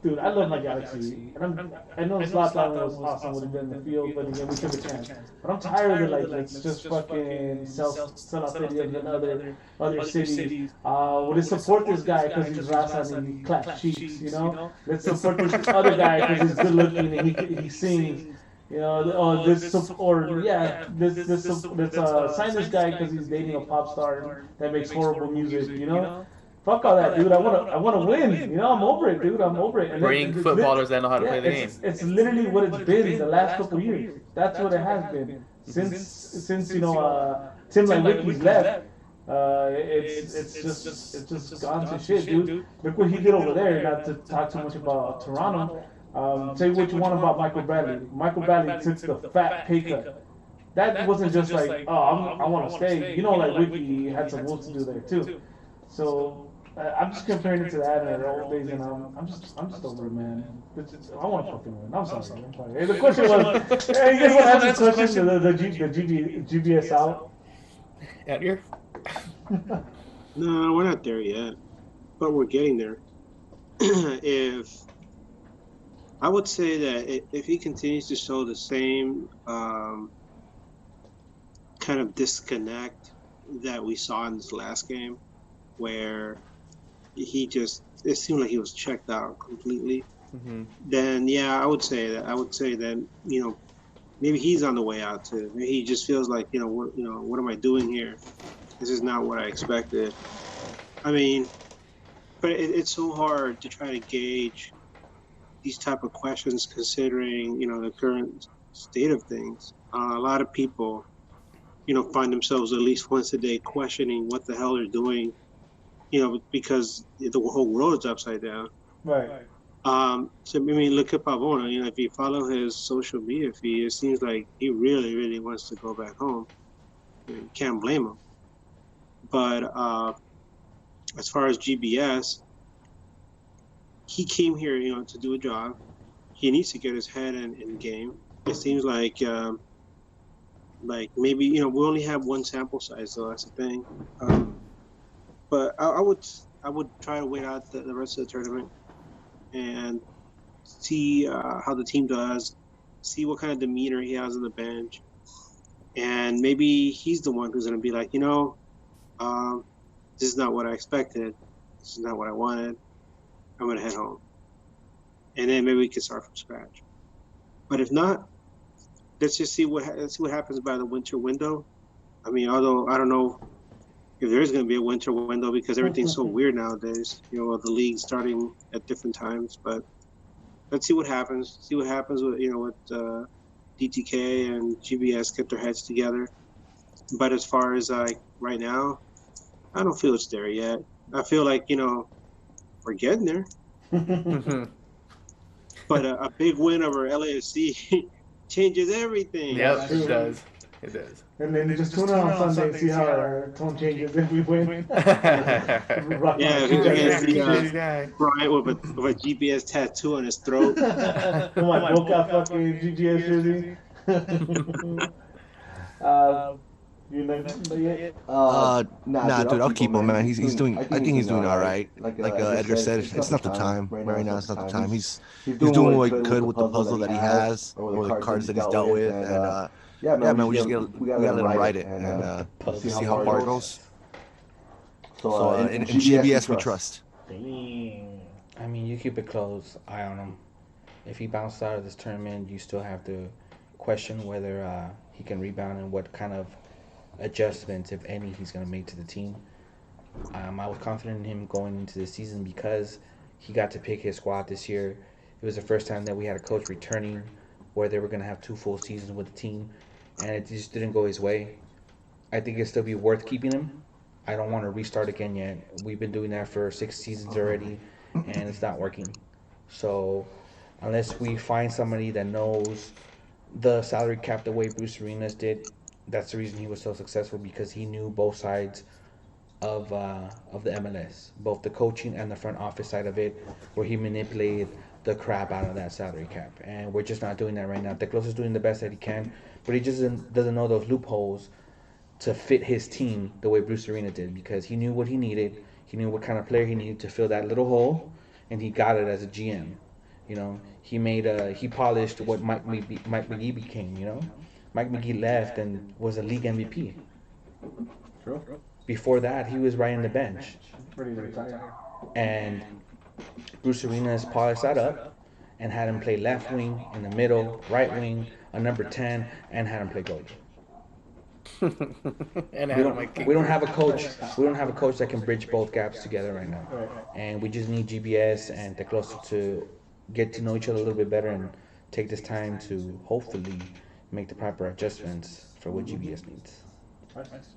Dude, I love my Galaxy. And I know Zlatan was awesome when he been in the field, but again, we took a chance. But I'm tired of it, let's just fucking sell out stadiums in other cities. Would it support this guy because he's Rasa and he claps cheeks, Let's support this other guy because he's good looking and he sings. Let's sign this guy because he's dating a pop star that makes horrible music, Fuck all that, dude. I wanna win. I'm over it, dude. I'm over it. And bring footballers that know how to play the game. It's literally what it's been the last couple of years. That's what it has been since Tim Lewicki's left. It's just gone to shit, dude. Look what he did over there. Not to talk too much about Toronto. Say what you want about Michael Bradley. Michael Bradley took the fat pay cut. That wasn't just like, I want to stay. Like Wiki had some work to do there too. So. I'm just comparing it to that and the old days, and I'm just over it, man. I want to fucking win. I'm sorry. Hey, the question was, you guys want to ask the question? The GBS out? Out here? No, we're not there yet, but we're getting there. I would say that if he continues to show the same kind of disconnect that we saw in this last game, where it seemed like he was checked out completely. Mm-hmm. Then I would say that maybe he's on the way out too. Maybe he just feels like what am I doing here? This is not what I expected. I mean, but it's so hard to try to gauge these type of questions considering the current state of things. A lot of people find themselves at least once a day questioning what the hell they're doing, because the whole world is upside down. Right. So I mean, look at Pavona. If you follow his social media feed, it seems like he really, really wants to go back home. You can't blame him. But as far as GBS, he came here, to do a job. He needs to get his head in game. It seems like maybe we only have one sample size, so that's the thing. But I would try to wait out the rest of the tournament and see how the team does, see what kind of demeanor he has on the bench, and maybe he's the one who's going to be like, this is not what I expected, this is not what I wanted, I'm going to head home. And then maybe we can start from scratch. But if not, let's see what happens by the winter window. I mean, although I don't know if there's going to be a winter window because everything's so weird nowadays, the league starting at different times. But let's see what happens. See what happens with DTK and GBS get their heads together. But as far as right now, I don't feel it's there yet. I feel like we're getting there. But a big win over LAFC changes everything. Yep, it does. It does. And then just tune in on Sunday and see how our tone changes if we win. Brian with a GBS tattoo on his throat. Come on, Boca fucking GBS jersey. Nah, dude, I'll keep him, man. He's doing. I think he's doing all right. Like Edgar said, it's not the time. Right now, it's not the time. He's doing what he could with the puzzle that he has, or the cards that he's dealt with, and man, we gotta let him ride it and see how far it goes. So in GBS we trust. I mean, you keep a close eye on him. If he bounced out of this tournament, you still have to question whether he can rebound and what kind of adjustments, if any, he's going to make to the team. I was confident in him going into the season because he got to pick his squad this year. It was the first time that we had a coach returning where they were going to have 2 full seasons with the team, and it just didn't go his way. I think it'd still be worth keeping him. I don't want to restart again yet. We've been doing that for 6 seasons already, and it's not working. So unless we find somebody that knows the salary cap the way Bruce Arenas did, that's the reason he was so successful, because he knew both sides of the MLS, both the coaching and the front office side of it, where he manipulated the crap out of that salary cap. And we're just not doing that right now. Teclos is doing the best that he can, but he just doesn't know those loopholes to fit his team the way Bruce Arena did, because he knew what he needed. He knew what kind of player he needed to fill that little hole, and he got it as a GM. He polished what Mike McGee became. Mike McGee left and was a league MVP. True. Before that, he was riding the bench. Ready to retire. And Bruce Arenas polished that up and had him play left wing, in the middle, right wing, a number 10, and had him play goalie. We don't have a coach. We don't have a coach that can bridge both gaps together right now. And we just need GBS and Tecloso to get to know each other a little bit better and take this time to hopefully make the proper adjustments for what GBS needs.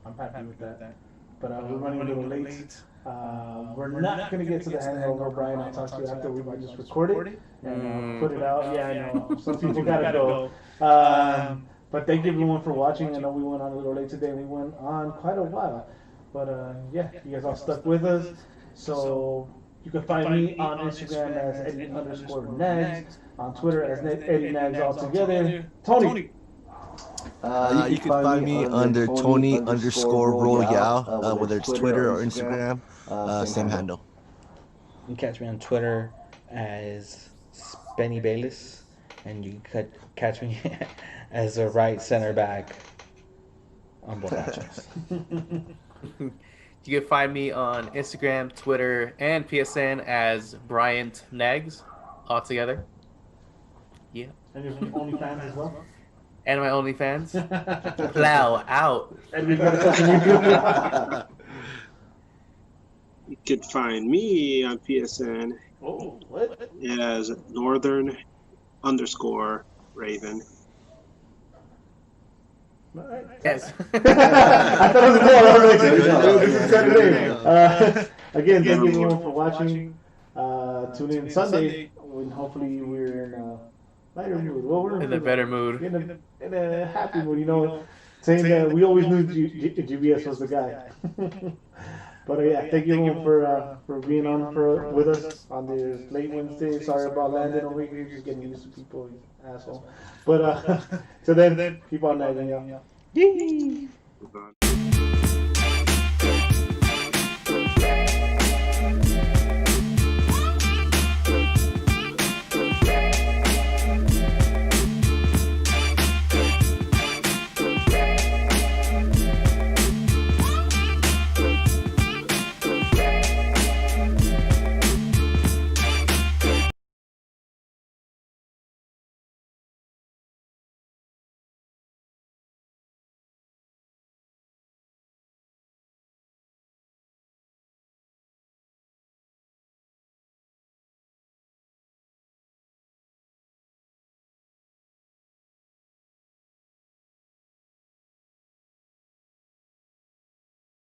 I'm happy with that. But we're running a little late. We're not going to get to the hangover, Brian. I'll talk to you after. We might just record it and put it out. Yeah, I know. Some people got to go. But thank you everyone for watching. I know we went on a little late today. We went on quite a while. But you guys all stuck with us. So you can find me on Instagram as Eddie_Nags, on Twitter as Eddie Nags all together. Tony. You can find me under Tony_Royale, whether it's Twitter or Instagram, same handle. You can catch me on Twitter as Spenny Bayless, and you can catch me as a right center back. on borrachos. You can find me on Instagram, Twitter, and PSN as Bryant Nags, all together. Yeah. And your OnlyFans as well. And my OnlyFans. Plow out. And we've got a social media. You could find me on PSN Oh, what? as Northern_Raven. All right. Yes. I thought it was more. I was like, this is Saturday. Again, thank you everyone for watching. Tune in Sunday when hopefully we're in a lighter mood. Well, we're In a better mood. in a happy mood, you know, saying that we always knew GBS was the guy. But yeah, thank you everyone for being on with us on this late Wednesday. Sorry about Landon over here, just getting used to people, you asshole. But so then keep on nagging, y'all. Yee. Hold on.